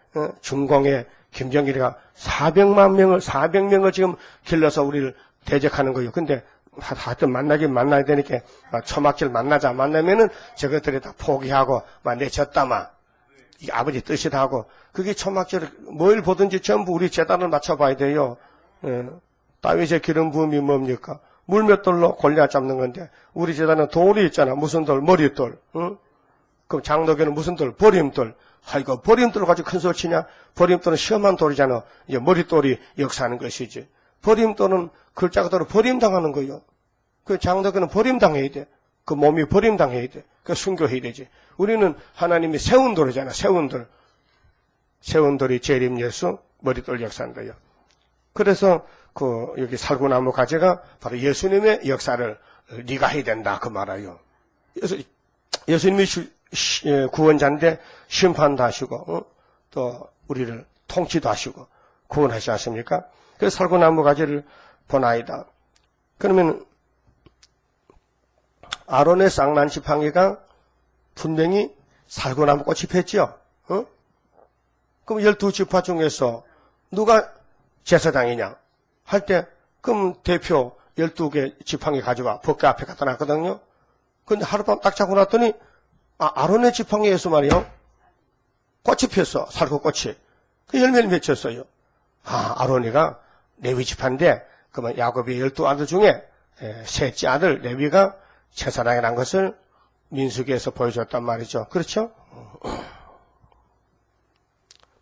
중공의 김정일이가 400명을 지금 길러서 우리를 대적하는 거예요. 근데 하여튼 만나긴 만나야 되니까 초막질 만나면은 저것들이 다 포기하고 막 내쳤다 이 아버지 뜻이다 하고 그게 초막질 뭘 보든지 전부 우리 재단을 맞춰봐야 돼요. 다윗의 기름 부음이 뭡니까? 물 몇 돌로 골리앗 잡는 건데 우리 재단은 돌이 있잖아. 무슨 돌? 머릿돌. 응? 그럼 장로교는 무슨 돌? 버림돌. 아이고 버림돌을 가지고 큰 소리 치냐? 버림돌은 시험한 돌이잖아. 이제 머릿돌이 역사하는 것이지. 버림돌은 글자 그대로 버림당하는 거예요. 그 장로교는 버림당해야 돼. 그 몸이 버림당해야 돼. 그 순교해야 되지. 우리는 하나님이 세운 돌이잖아. 세운 돌. 세운 돌이 재림 예수, 머릿돌 역사한 거예요. 그래서 여기 살구나무 가지가 바로 예수님의 역사를 네가 해야 된다 그 말이에요. 예수님이 구원자인데 심판도 하시고 또 우리를 통치도 하시고 구원하시지 않습니까? 그래서 살구나무 가지를 보나이다. 그러면 아론의 쌍난 지팡이가 분명히 살구나무 꽃이 폈지요. 그럼 12지파 중에서 누가 제사장이냐 할 때 그럼 대표 12개 지팡이 가져와 법궤 앞에 갖다 놨거든요. 근데 하룻밤 딱 자고 났더니 아론의 지팡이에서 말이요 꽃이 폈어. 살구꽃이. 그 열매를 맺혔어요. 아론이가 레위 지파인데 그러면 야곱의 12아들 중에 셋째 아들 레위가 제사장이라는 것을 민수기에서 보여줬단 말이죠. 그렇죠?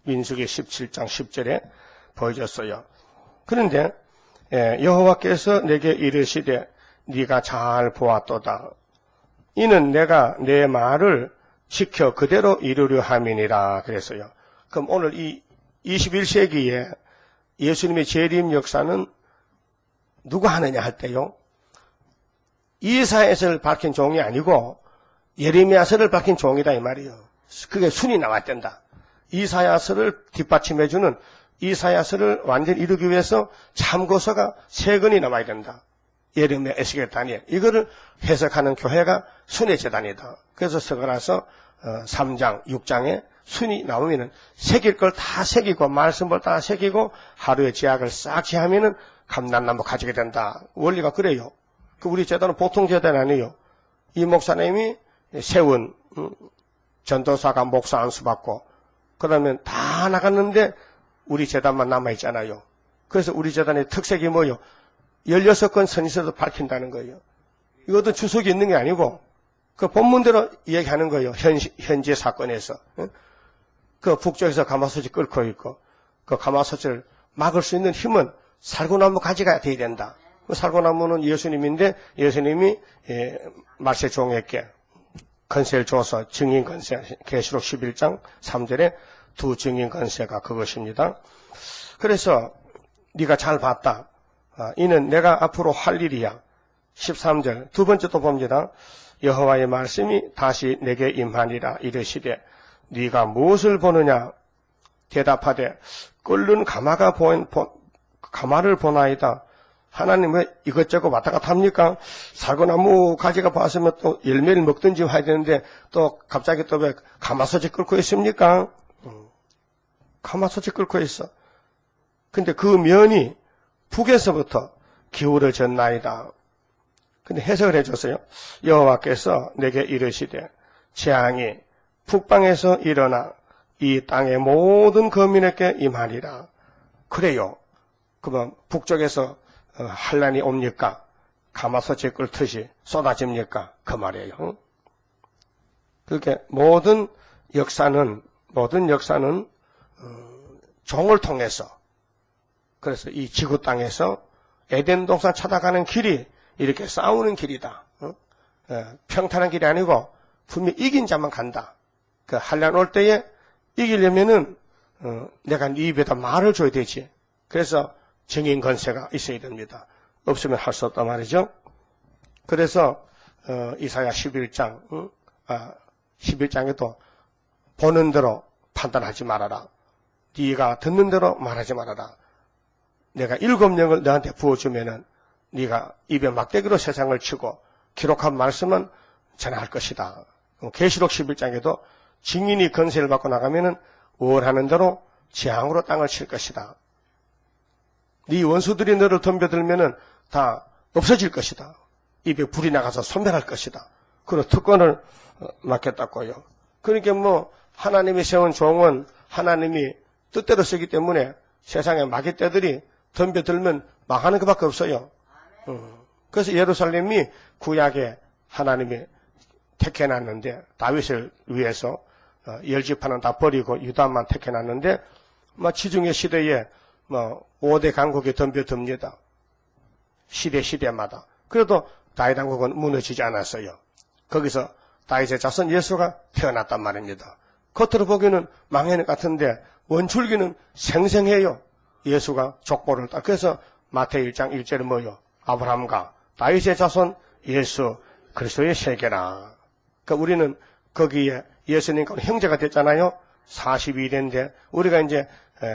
민수기 17장 10절에 보여줬어요. 그런데 여호와께서 내게 이르시되 네가 잘 보았도다. 이는 내가 내 말을 지켜 그대로 이루려 함이니라 그랬어요. 그럼 오늘 이 21세기에 예수님의 재림 역사는 누가 하느냐 할 때요. 이사야서를 밝힌 종이 아니고 예레미야서를 밝힌 종이다 이 말이에요. 그게 순이 나왔단다. 이사야서를 뒷받침해주는 이사야서를 완전히 이루기 위해서 참고서가 3권이 나와야 된다. 예레미야, 에스겔, 다니엘. 이거를 해석하는 교회가 순의 재단이다. 그래서 서가라서 3장, 6장에 순이 나오면은 새길 걸 다 새기고 말씀을 다 새기고 하루의 제약을 싹 제하면은 감난나무 가지게 된다. 원리가 그래요. 그 우리 재단은 보통 재단 아니에요. 이 목사님이 세운 전도사가 목사 안수받고 그러면 다 나갔는데 우리 재단만 남아있잖아요. 그래서 우리 재단의 특색이 뭐예요? 16건 선지서도 밝힌다는 거예요. 이것도 주석이 있는 게 아니고 그 본문대로 이야기하는 거예요. 현재 사건에서. 그 북쪽에서 가마솥이 끓고 있고 그 가마솥을 막을 수 있는 힘은 살구나무 가지가 돼야 된다. 그 살구나무는 예수님인데 예수님이 말세 종에게 건세를 줘서 증인 건세 계시록 11장 3절에 두 증인 건세가 그것입니다. 그래서 네가 잘 봤다. 이는 내가 앞으로 할 일이야. 13절 두 번째 또 봅니다. 여호와의 말씀이 다시 내게 임하니라 이르시되 네가 무엇을 보느냐 대답하되 끓는 가마를 보나이다. 하나님 왜 이것저것 왔다 갔다 합니까? 사과나무 가지가 봤으면 또 열매를 먹든지 해야 되는데 또 갑자기 또 왜 가마솥에 끓고 있습니까? 가마솥에 끓고 있어. 근데 그 면이 북에서부터 기울어졌나이다. 근데 해석을 해줬어요. 여호와께서 내게 이르시되 재앙이 북방에서 일어나 이 땅의 모든 거민에게 임하리라. 그래요. 그러면 북쪽에서 환란이 옵니까? 가마솥에 끓듯이 쏟아집니까? 그 말이에요. 그렇게 모든 역사는 종을 통해서, 그래서 이 지구 땅에서 에덴 동산 찾아가는 길이 이렇게 싸우는 길이다. 평탄한 길이 아니고 분명히 이긴 자만 간다. 그 환란 올 때에 이기려면은 내가 네 입에다 말을 줘야 되지. 그래서 증인 권세가 있어야 됩니다. 없으면 할 수 없단 말이죠. 그래서 이사야 11장에도 보는 대로 판단하지 말아라. 네가 듣는 대로 말하지 말아라. 내가 7명을 너한테 부어주면은 네가 입에 막대기로 세상을 치고 기록한 말씀은 전할 것이다. 계시록 11장에도 증인이 권세를 받고 나가면은 원하는 대로 재앙으로 땅을 칠 것이다. 네 원수들이 너를 덤벼들면은 다 없어질 것이다. 입에 불이 나가서 소멸할 것이다. 그런 특권을 맡겼다고요. 그러니까 뭐 하나님이 세운 종은 하나님이 뜻대로 쓰기 때문에 세상에 마귀떼들이 덤벼들면 망하는 것밖에 없어요. 그래서 예루살렘이 구약에 하나님이 택해놨는데 다윗을 위해서 10지파는 다 버리고 유다만 택해놨는데 지중해 시대에 5대 강국이 덤벼듭니다. 시대마다. 그래도 다윗 왕국은 무너지지 않았어요. 거기서 다윗의 자손 예수가 태어났단 말입니다. 겉으로 보기에는 망해는 같은데 원줄기는 생생해요. 예수가 족보를 딱. 그래서 마태복음 1장 1절에 뭐요? 아브라함과 다윗의 자손 예수 그리스도의 세계라. 그러니까 우리는 거기에 예수님과 형제가 됐잖아요. 42대인데 우리가 이제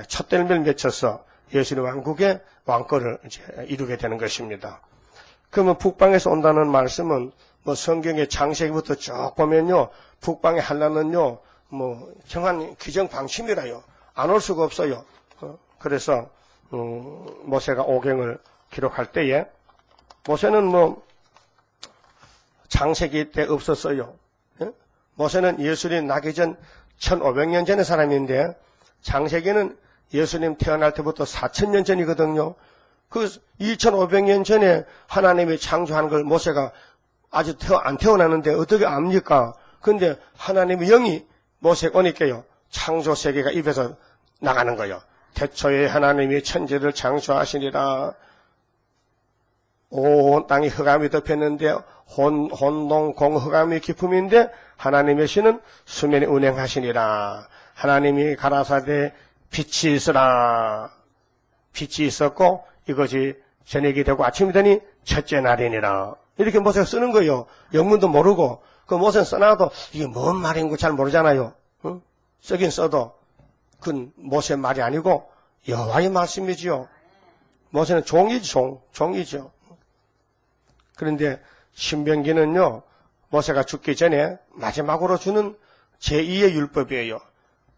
첫 뗄매를 맺혀서 예수님 왕국의 왕권을 이제 이루게 되는 것입니다. 그러면 북방에서 온다는 말씀은 성경의 창세기부터 쭉 보면요, 북방의 환란은요, 정한 규정 방침이라요. 안 올 수가 없어요. 그래서 모세가 오경을 기록할 때에 모세는 창세기 때 없었어요. 모세는 예수님 나기 전 1500년 전의 사람인데 창세기는 예수님 태어날 때부터 4000년 전이거든요. 그 2500년 전에 하나님이 창조한 걸 모세가 아직 안 태어났는데 어떻게 압니까? 근데 하나님의 영이 모세가 오니까요, 창조 세계가 입에서 나가는 거예요. 태초에 하나님이 천지를 창조하시니라. 온 땅이 흑암이 덮였는데 혼동 공흑암이 기품인데 하나님의 신은 수면에 운행하시니라. 하나님이 가라사대 빛이 있으라. 빛이 있었고 이것이 저녁이 되고 아침이 되니 첫째 날이니라. 이렇게 모세가 쓰는 거예요. 영문도 모르고. 그 모세는 써놔도 이게 뭔 말인 거 잘 모르잖아요. 응? 쓰긴 써도 그건 모세의 말이 아니고 여호와의 말씀이지요. 모세는 종이죠. 그런데 신명기는요, 모세가 죽기 전에 마지막으로 주는 제2의 율법이에요.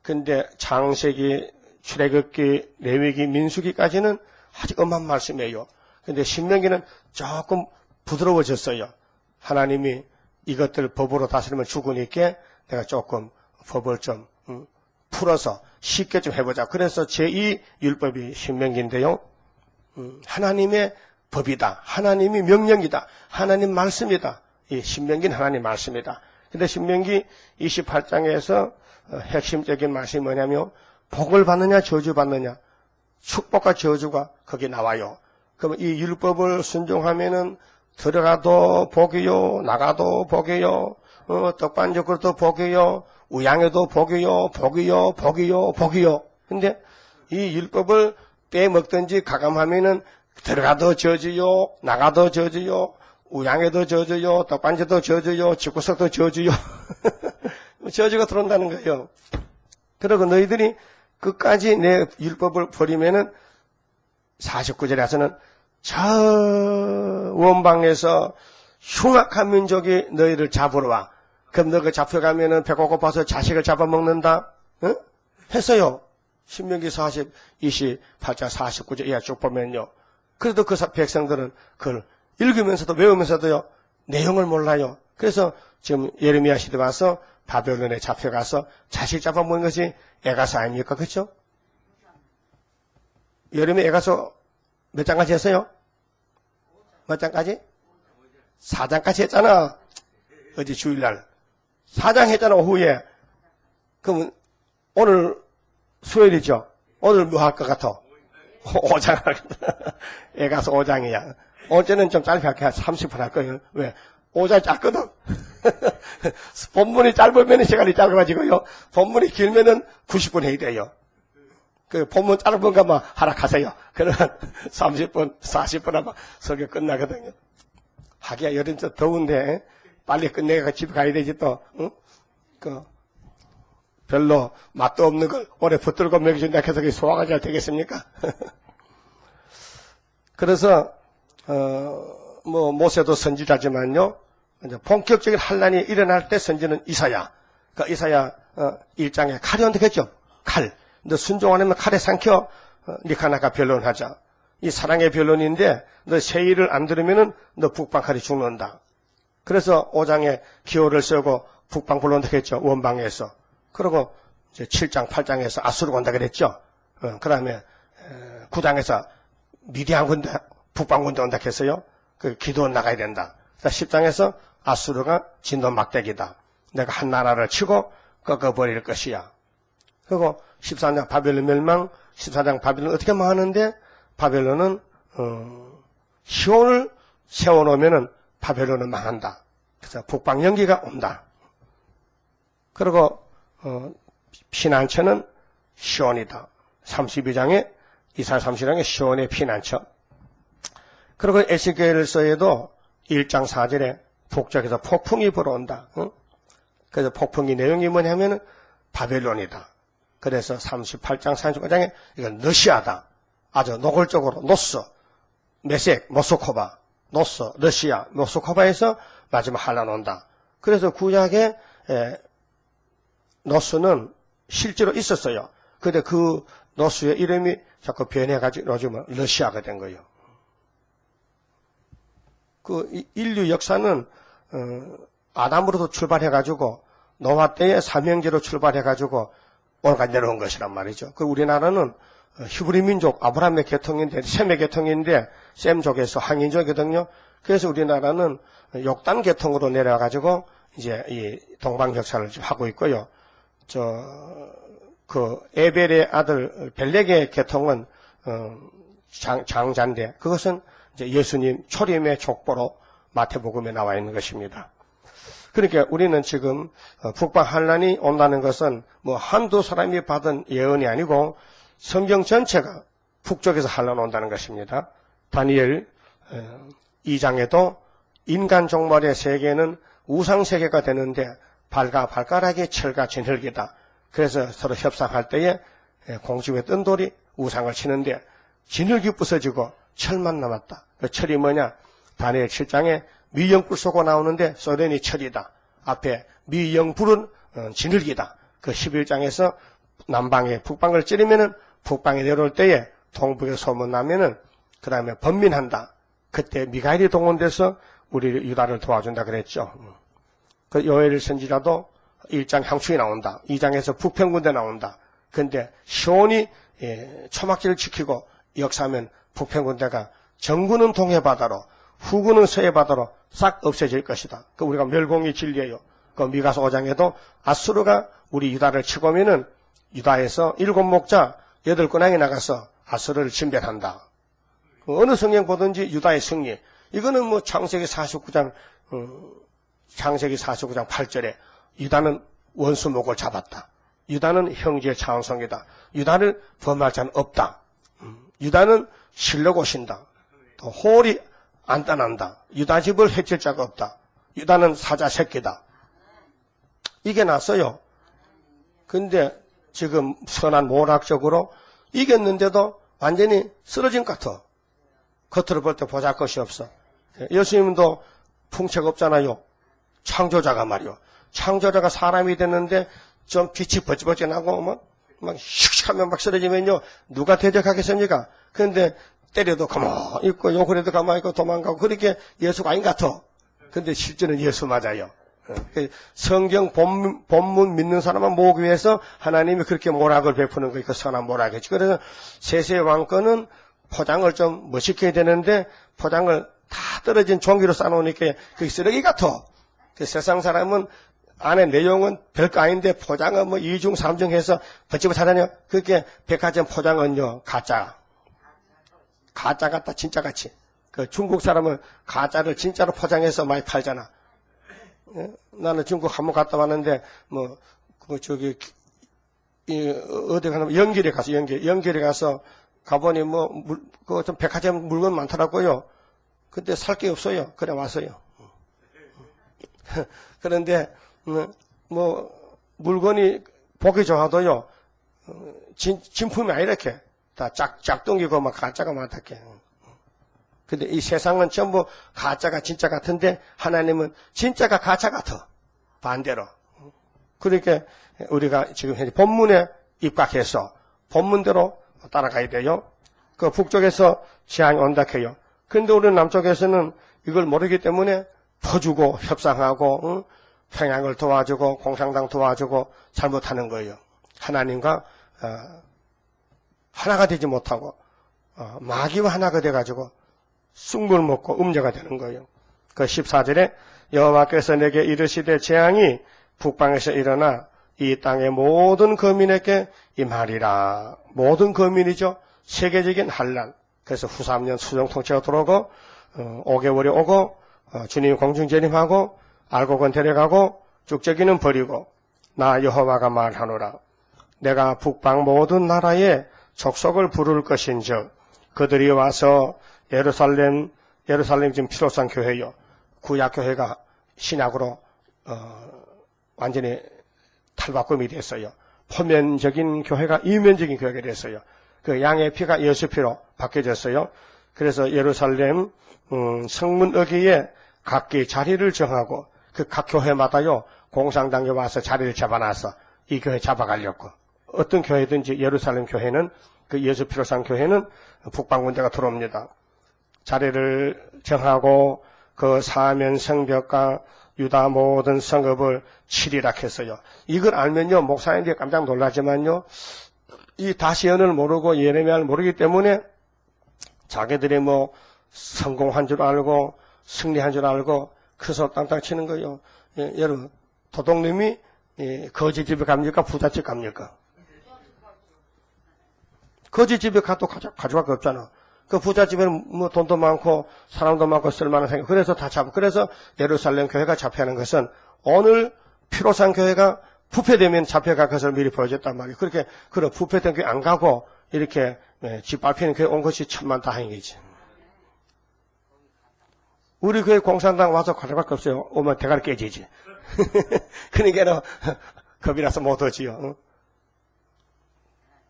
근데 창세기, 출애굽기, 레위기, 민수기까지는 아직 엄한 말씀이에요. 근데 신명기는 조금 부드러워졌어요. 하나님이 이것들 법으로 다스리면 죽으니까 내가 조금 법을 좀 풀어서 쉽게 좀 해보자. 그래서 제2 율법이 신명기인데요. 하나님의 법이다. 하나님이 명령이다. 하나님 말씀이다. 이 신명기는 하나님 말씀이다. 근데 신명기 28장에서 핵심적인 말씀이 뭐냐면 복을 받느냐 저주 받느냐, 축복과 저주가 거기 나와요. 그러면 이 율법을 순종하면은 들어가도 복이요, 나가도 복이요, 떡반죽으로도 복이요, 우양에도 복이요. 근데 이 율법을 빼먹든지 가감하면은 들어가도 저주요, 나가도 저주요, 우양에도 저주요, 떡반죽도 저주요, 집구석도 저주요. 저주가 들어온다는 거예요. 그리고 너희들이 끝까지 내 율법을 버리면은 49절에서는 저 원방에서 흉악한 민족이 너희를 잡으러 와. 그럼 너가 잡혀가면은 배가 고파서 자식을 잡아먹는다? 응? 했어요. 신명기 40, 28장 49절 이하 쭉 보면요. 그래도 그 백성들은 그걸 읽으면서도 외우면서도요, 내용을 몰라요. 그래서 지금 예레미야 시대 와서 바벨론에 잡혀가서 자식 잡아먹는 것이 에가서 아닙니까? 그렇죠? 예레미야 에가서 몇 장까지 했어요? 몇 장까지? 4장까지 했잖아. 어제 주일날. 4장 했잖아, 오후에. 그럼 오늘 수요일이죠? 오늘 뭐 할 것 같아? 5장 할 것 같아. 에가서 5장이야. 어제는 좀 짧게 할게. 30분 할 거예요. 왜? 5장 짧거든. 본문이 짧으면 시간이 짧아가지고요. 본문이 길면은 90분 해야 돼요. 그 본문 짧은 것만 하락하세요. 그러면 30분, 40분 하면 설교 끝나거든요. 하기야 여름 좀 더운데 빨리 끝내가 집에 가야 되지 또. 응? 그 별로 맛도 없는 걸 오래 붙들고 먹여준다 해서 그게 소화가 잘 되겠습니까? 그래서 뭐 모세도 선지자지만요. 이제 본격적인 환란이 일어날 때 선지는 이사야. 그 이사야 1장에 칼이 온다겠죠. 칼. 너 순종 안 하면 칼에 삼켜 니카나카 변론하자. 이 사랑의 변론인데 너 세일을 안 들으면은 너 북방칼이 죽는다. 그래서 5장에 기호를 세우고 북방 불러온다겠죠. 원방에서. 그리고 이제 7장, 8장에서 아수르 온다 그랬죠. 그 다음에 9장에서 미디안 군대, 북방 군대 온다 했어요. 그 기도 나가야 된다. 10장에서 아수르가 진도 막대기다. 내가 한 나라를 치고 꺾어버릴 것이야. 그리고 13장 바벨론 멸망, 14장 바벨론 어떻게 망하는데 바벨론은 시온을 세워놓으면은 바벨론은 망한다. 그래서 북방 연기가 온다. 그리고 피난처는 시온이다. 32장에 이사야 32장에 시온의 피난처. 그리고 에스겔서에도 1장 4절에 북쪽에서 폭풍이 불어온다. 응? 그래서 폭풍이 내용이 뭐냐면은 바벨론이다. 그래서 38장 35장에 이건 러시아다. 아주 노골적으로 노스, 메섹, 모스코바, 노스, 러시아, 모스코바에서 마지막 환란 온다. 그래서 구약에 노스는 실제로 있었어요. 근데 그 노스의 이름이 자꾸 변해가지고 요즘은 러시아가 된 거예요. 그 인류 역사는 아담으로도 출발해가지고 노아 때의 삼형제로 출발해가지고 오늘까지 내려온 것이란 말이죠. 그 우리나라는 히브리 민족 아브라함의 계통인데 셈의 계통인데 셈족에서 항인족이거든요. 그래서 우리나라는 욕단 계통으로 내려가지고 이제 이 동방 역사를 하고 있고요. 그 에벨의 아들 벨렉의 계통은 장자인데 그것은 이제 예수님 초림의 족보로 마태복음에 나와 있는 것입니다. 그러니까 우리는 지금 북방 환란이 온다는 것은 뭐 한두 사람이 받은 예언이 아니고 성경 전체가 북쪽에서 환란 온다는 것입니다. 다니엘 2장에도 인간 종말의 세계는 우상 세계가 되는데 발가락이 철과 진흙이다. 그래서 서로 협상할 때에 공중에 뜬 돌이 우상을 치는데 진흙이 부서지고 철만 남았다. 그 철이 뭐냐? 다니엘 7장에 미영불 쏘고 나오는데 소련이 철이다. 앞에 미영불은 진흙이다. 그 11장에서 남방에 북방을 찌르면은 북방에 내려올 때에 동북에 소문나면은 그 다음에 번민한다. 그때 미가엘이 동원돼서 우리 유다를 도와준다 그랬죠. 그 요엘 선지자도 1장 향축이 나온다. 2장에서 북평군대 나온다. 근데 시온이 초막지를 지키고 역사하면 북평군대가 정구는 동해바다로 후구는 서해바다로 싹 없어질 것이다. 그 우리가 멸공의 진리예요. 그 미가서 5장에도 아수르가 우리 유다를 치고 오면은 유다에서 7목자 8군왕이 나가서 아수르를 진멸한다. 어느 성경 보든지 유다의 승리. 이거는 뭐 창세기 49장 8절에 유다는 원수목을 잡았다. 유다는 형제의 자원성이다. 유다는 범할 자는 없다. 유다는 실력 오신다. 또 홀이 안 떠난다. 유다 집을 해칠 자가 없다. 유다는 사자 새끼다. 이게 났어요. 근데 지금 선한 모락적으로 이겼는데도 완전히 쓰러진 것 같아. 겉으로 볼 때 보잘것이 없어. 예수님도 풍채가 없잖아요. 창조자가 말이요. 창조자가 사람이 됐는데 좀 빛이 버찌버찌 나고 막 슉슉하면 막 쓰러지면요. 누가 대적하겠습니까? 그런데 때려도 가만히 있고 욕을 해도 가만히 있고 도망가고 그렇게 예수가 아닌 것 같아. 근데 실제는 예수 맞아요. 성경 본문 믿는 사람만 모으기 위해서 하나님이 그렇게 모락을 베푸는 거예요. 그 선한 모락이지. 그래서 세세 왕권은 포장을 좀 멋있게 해야 되는데 포장을 다 떨어진 종이로 싸놓으니까 그게 쓰레기 같아. 그 세상 사람은 안에 내용은 별거 아닌데 포장은 뭐 2중 3중 해서 버티고 찾아요. 그렇게 백화점 포장은요 가짜 같다 진짜 같이. 그 중국 사람은 가짜를 진짜로 포장해서 많이 팔잖아. 나는 중국 한번 갔다 왔는데 어디 가면 연길에 가서 가보니 그 좀 백화점 물건 많더라고요. 근데 살 게 없어요. 그래 왔어요. 그런데 물건이 보기 좋아도요 진품이 아니라 이렇게 다 짝퉁이고 막 가짜가 많다게. 근데 이 세상은 전부 가짜가 진짜 같은데 하나님은 진짜가 가짜 같아. 반대로. 그러니까 우리가 지금 현재 본문에 입각해서 본문대로 따라가야 돼요. 그 북쪽에서 재앙이 온다 해요. 근데 우리 남쪽에서는 이걸 모르기 때문에 퍼주고 협상하고 평양을 도와주고 공산당 도와주고 잘못하는 거예요. 하나님과 하나가 되지 못하고 마귀와 하나가 돼가지고 쑥물 먹고 음녀가 되는 거예요. 그 14절에 여호와께서 내게 이르시되 재앙이 북방에서 일어나 이 땅의 모든 거민에게 임하리라. 모든 거민이죠. 세계적인 환난. 그래서 후 3년 수정 통치가 들어오고 5개월이 오고 주님 공중 재림하고 알곡은 데려가고 쭉저기는 버리고 나 여호와가 말하노라. 내가 북방 모든 나라에 족속을 부를 것인즉 그들이 와서 예루살렘 지금 피로산 교회요. 구약 교회가 신약으로 완전히 탈바꿈이 됐어요. 포면적인 교회가 이면적인 교회가 됐어요. 그 양의 피가 예수 피로 바뀌어졌어요. 그래서 예루살렘 성문 어귀에 각기 자리를 정하고 그 각 교회마다요 공산당에 와서 자리를 잡아놔서 이 교회 잡아가려고. 어떤 교회든지 예루살렘 교회는 그 예수 피로 산 교회는 북방군대가 들어옵니다. 자리를 정하고 그 사면 성벽과 유다 모든 성읍을 치리라 했어요. 이걸 알면요 목사님들이 깜짝 놀라지만요 이 다시언을 모르고 예레미야를 모르기 때문에 자기들이 성공한 줄 알고 승리한 줄 알고 크서 땅땅 치는 거예요. 여러분 도둑님이 거지 집에 갑니까? 부잣집 갑니까? 거지 집에 가도 가져갈 거 없잖아. 그 부잣집에는 돈도 많고 사람도 많고 쓸만한 생각. 그래서 다 잡고. 그래서 예루살렘 교회가 잡혀가는 것은 오늘 피로산 교회가 부패되면 잡혀갈 것을 미리 보여줬단 말이에요. 그렇게 그런 부패된 교회 안 가고 이렇게 집 밟히는 교회 온 것이 천만다행이지. 우리 교회 공산당 와서 가져갈 거 없어요. 오면 대가리 깨지지. 그러니까 겁이라서 못 오지요.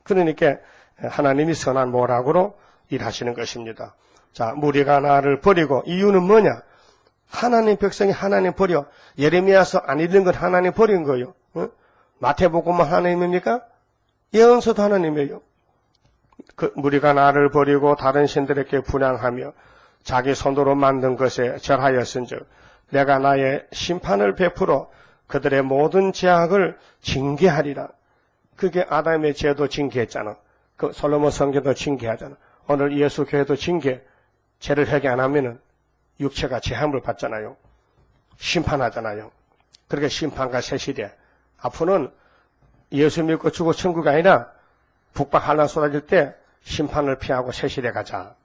그러니까 하나님이 선한 모락으로 일하시는 것입니다. 자, 무리가 나를 버리고 이유는 뭐냐? 하나님 백성이 하나님 버려. 예레미야서 안 읽는 건 하나님 버린 거예요. 마태복음만 하나님입니까? 예언서도 하나님이에요. 그 무리가 나를 버리고 다른 신들에게 분향하며 자기 손으로 만든 것에 절하였은즉 내가 나의 심판을 베풀어 그들의 모든 죄악을 징계하리라. 그게 아담의 죄도 징계했잖아. 그 솔로몬 성전도 징계하잖아. 오늘 예수 교회도 징계, 죄를 회개 안 하면은 육체가 재함을 받잖아요. 심판하잖아요. 그렇게 심판과 새 시대. 앞으로는 예수 믿고 죽고 천국이 아니라 북방 환난 쏟아질 때 심판을 피하고 새 시대 가자.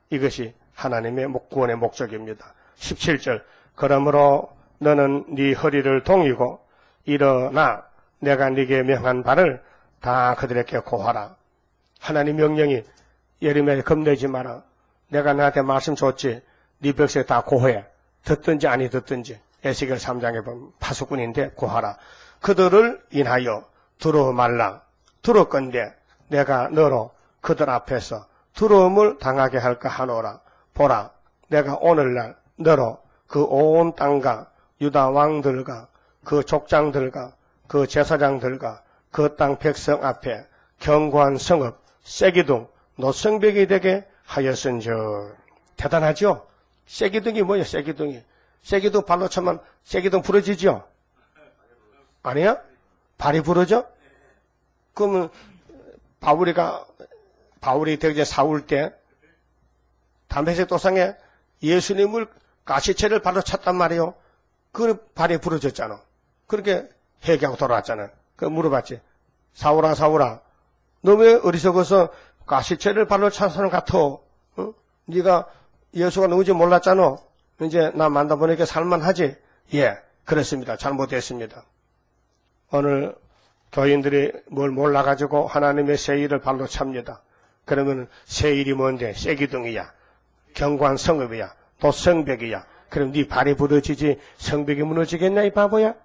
이것이 하나님의 구원의 목적입니다. 17절 그러므로 너는 네 허리를 동이고 일어나 내가 네게 명한 바를 다 그들에게 고하라. 하나님 명령이 예레미야에 겁내지 마라. 내가 너한테 말씀 줬지. 네 백성 다 고해. 듣든지 아니 듣든지. 에스겔 3장에 보면 파수꾼인데 고하라. 그들을 인하여 두루 말라. 두루건대 내가 너로 그들 앞에서 두려움을 당하게 할까 하노라. 보라, 내가 오늘날 너로 그 온 땅과 유다 왕들과 그 족장들과 그 제사장들과 그 땅 백성 앞에 견고한 성읍 세기둥 노성벽이 되게 하였은즉. 대단하죠? 세기둥이 뭐예요? 세기둥이. 세기둥 발로 차면 세기둥 부러지죠? 아니야? 발이 부러져? 그러면 바울이 되게 사울 때 담메색 도상에 예수님을 가시체를 발로 찼단 말이에요. 그 발이 부러졌잖아. 그렇게 회개하고 돌아왔잖아. 그 물어봤지. 사울아, 사울아, 너 왜 어리석어서 가시체를 발로 찬 사람 같아? 응? 네가 예수가 누군지 몰랐잖아. 이제 나 만나보니까 살만하지? 예, 그렇습니다. 잘못했습니다. 오늘 교인들이 뭘 몰라가지고 하나님의 새 일을 발로 찹니다. 그러면 새 일이 뭔데? 세기둥이야. 견고한 성읍이야. 또 성벽이야. 그럼 네 발이 부러지지 성벽이 무너지겠냐 이 바보야?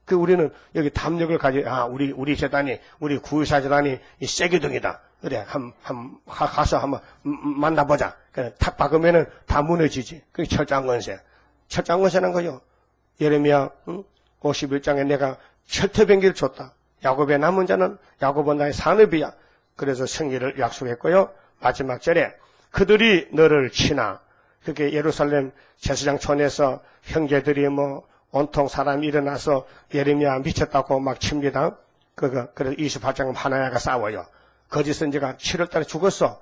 그 우리는 여기 담력을 우리 재단이 우리 구의사 재단이 이 세기둥이다. 그래 가서 한번 만나보자. 그래 탁 박으면은 다 무너지지. 그게 철장건세. 철장건세는 거요. 예레미야 51장에 내가 철퇴병기를 줬다. 야곱의 남은 자는 야곱은 나의 산업이야. 그래서 승리를 약속했고요. 마지막 절에 그들이 너를 치나. 그게 예루살렘 제사장촌에서 형제들이 온통 사람이 일어나서 예레미야 미쳤다고 막 칩니다. 그래서 28장 하나야가 싸워요. 거짓 선지가 7월달에 죽었어.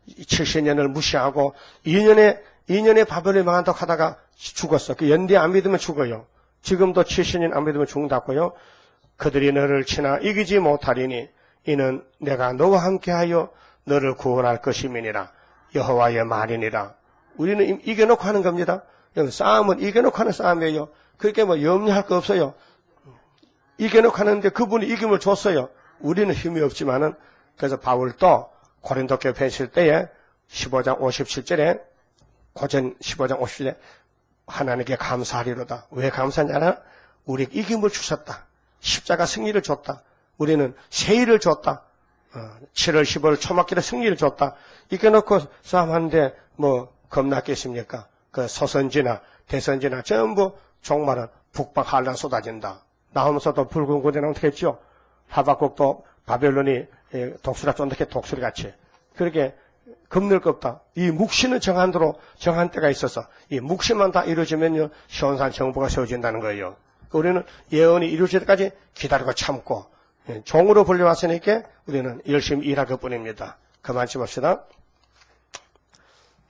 70년을 무시하고 2년에 바벨론이 망한다고 하다가 죽었어. 그 연대 안 믿으면 죽어요. 지금도 70년 안 믿으면 죽는다고요. 그들이 너를 치나 이기지 못하리니 이는 내가 너와 함께하여 너를 구원할 것임이니라. 여호와의 말이니라. 우리는 이겨놓고 하는 겁니다. 싸움은 이겨놓고 하는 싸움이에요. 그렇게 염려할 거 없어요. 이겨놓고 하는데 그분이 이김을 줬어요. 우리는 힘이 없지만은. 그래서 바울도 고린도 교회 뵀을 때에 15장 57절에 고전 15장 57절에 하나님께 감사하리로다. 왜 감사하냐? 우리에게 이김을 주셨다. 십자가 승리를 줬다. 우리는 세일을 줬다. 7월 15일 초막길에 승리를 줬다. 이겨놓고 싸움하는데 겁났겠습니까? 그 소선지나 대선지나 전부 종말은 북방 한란 쏟아진다. 나오면서도 붉은 군대 나오면 어떻게 했죠? 하박국도 바벨론이 독수리 쫀득해 독수리같이. 그렇게 겁낼 거 없다. 이 묵시는 정한대로 정한 때가 있어서 이 묵시만 다 이루어지면요 시온산 정부가 세워진다는 거예요. 우리는 예언이 이루어질 때까지 기다리고 참고 종으로 불려왔으니까 우리는 열심히 일할 것뿐입니다. 그만 짚읍시다.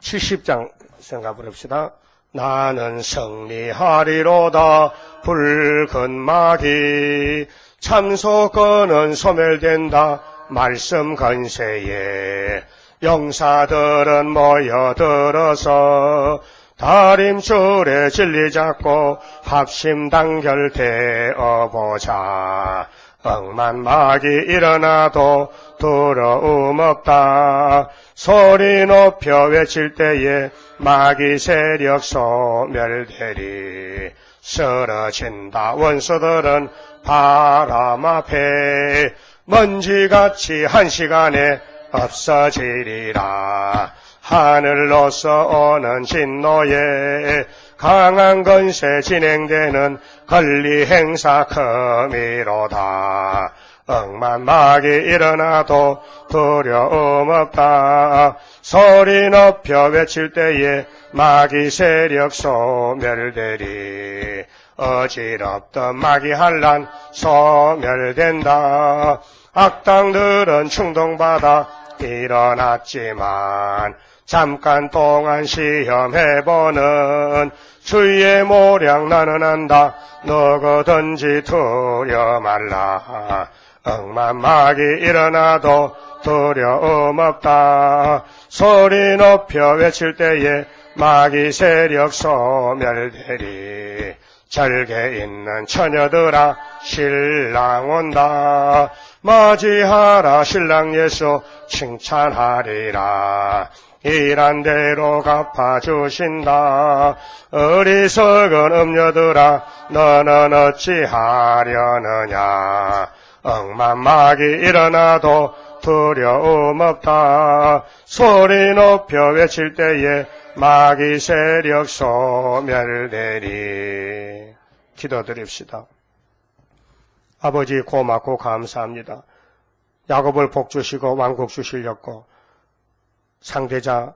70장 생각해 봅시다. 나는 승리하리로다. 붉은 막이 참소권은 소멸된다. 말씀 건세에 용사들은 모여들어서 다림줄에 진리 잡고 합심단결되어보자. 억만막이 일어나도 두려움 없다. 소리 높여 외칠 때에 마귀 세력 소멸되리. 쓰러진다 원수들은 바람 앞에 먼지같이 한시간에 없어지리라. 하늘로서 오는 진노에 강한 건세 진행되는 권리 행사 금이로다. 억만막이 일어나도 두려움 없다. 소리 높여 외칠 때에 마귀 세력 소멸되리. 어지럽던 마귀 한란 소멸된다. 악당들은 충동받아 일어났지만 잠깐 동안 시험해보는 주의 모량 나는 안다. 누구든지 두려 말라. 억만막이 일어나도 두려움 없다. 소리 높여 외칠 때에 마귀 세력 소멸되리. 절개 있는 처녀들아 신랑 온다. 맞이하라 신랑 예수 칭찬하리라. 일한 대로 갚아주신다. 어리석은 음녀들아 너는 어찌하려느냐. 억만막이 일어나도 두려움 없다. 소리 높여 외칠 때에 마귀 세력 소멸되리. 기도드립시다. 아버지 고맙고 감사합니다. 야곱을 복주시고 왕국 주시려고 상대자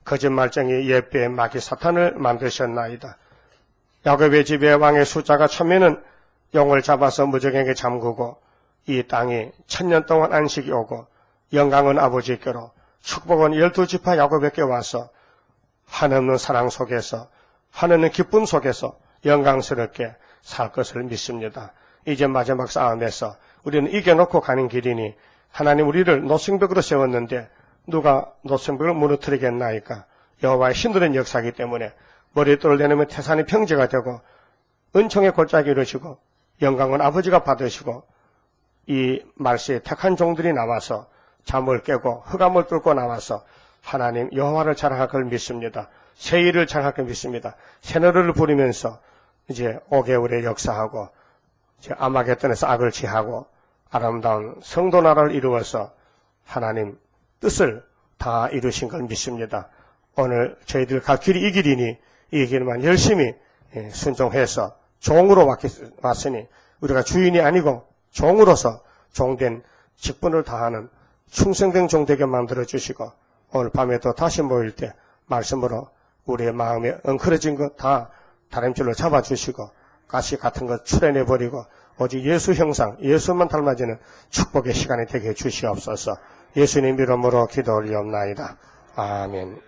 거짓말쟁이 옛배의 마귀 사탄을 만드셨나이다. 야곱의 집에 왕의 숫자가 1000명은 용을 잡아서 무적에게 잠그고 이 땅이 1000년 동안 안식이 오고 영광은 아버지께로 축복은 12지파 야곱에게 와서 한없는 사랑 속에서 한없는 기쁨 속에서 영광스럽게 살 것을 믿습니다. 이제 마지막 싸움에서 우리는 이겨놓고 가는 길이니 하나님 우리를 노승벽으로 세웠는데 누가 노승벽을 무너뜨리겠나이까. 여호와의 신들은 역사이기 때문에 머리돌을 내놓으면 태산이 평지가 되고 은총의 골짜기 이루시고 영광은 아버지가 받으시고 이 말세에 택한 종들이 나와서 잠을 깨고 흑암을 뚫고 나와서 하나님 여호와를 자랑할 걸 믿습니다. 새 일을 자랑할 걸 믿습니다. 새 노래를 부르면서 이제 5개월의 역사하고 이제 아마겟돈에서 악을 지하고 아름다운 성도 나라를 이루어서 하나님 뜻을 다 이루신 걸 믿습니다. 오늘 저희들 갈 길이 이 길이니 이 길만 열심히 순종해서 종으로 왔으니 우리가 주인이 아니고 종으로서 종된 직분을 다하는 충성된 종 되게 만들어주시고 오늘 밤에도 다시 모일 때 말씀으로 우리의 마음에 엉클어진 것 다 다림줄로 잡아주시고 가시 같은 것 출해내버리고 오직 예수 형상, 예수만 닮아지는 축복의 시간이 되게 해주시옵소서. 예수님 이름으로 기도 올리옵나이다. 아멘.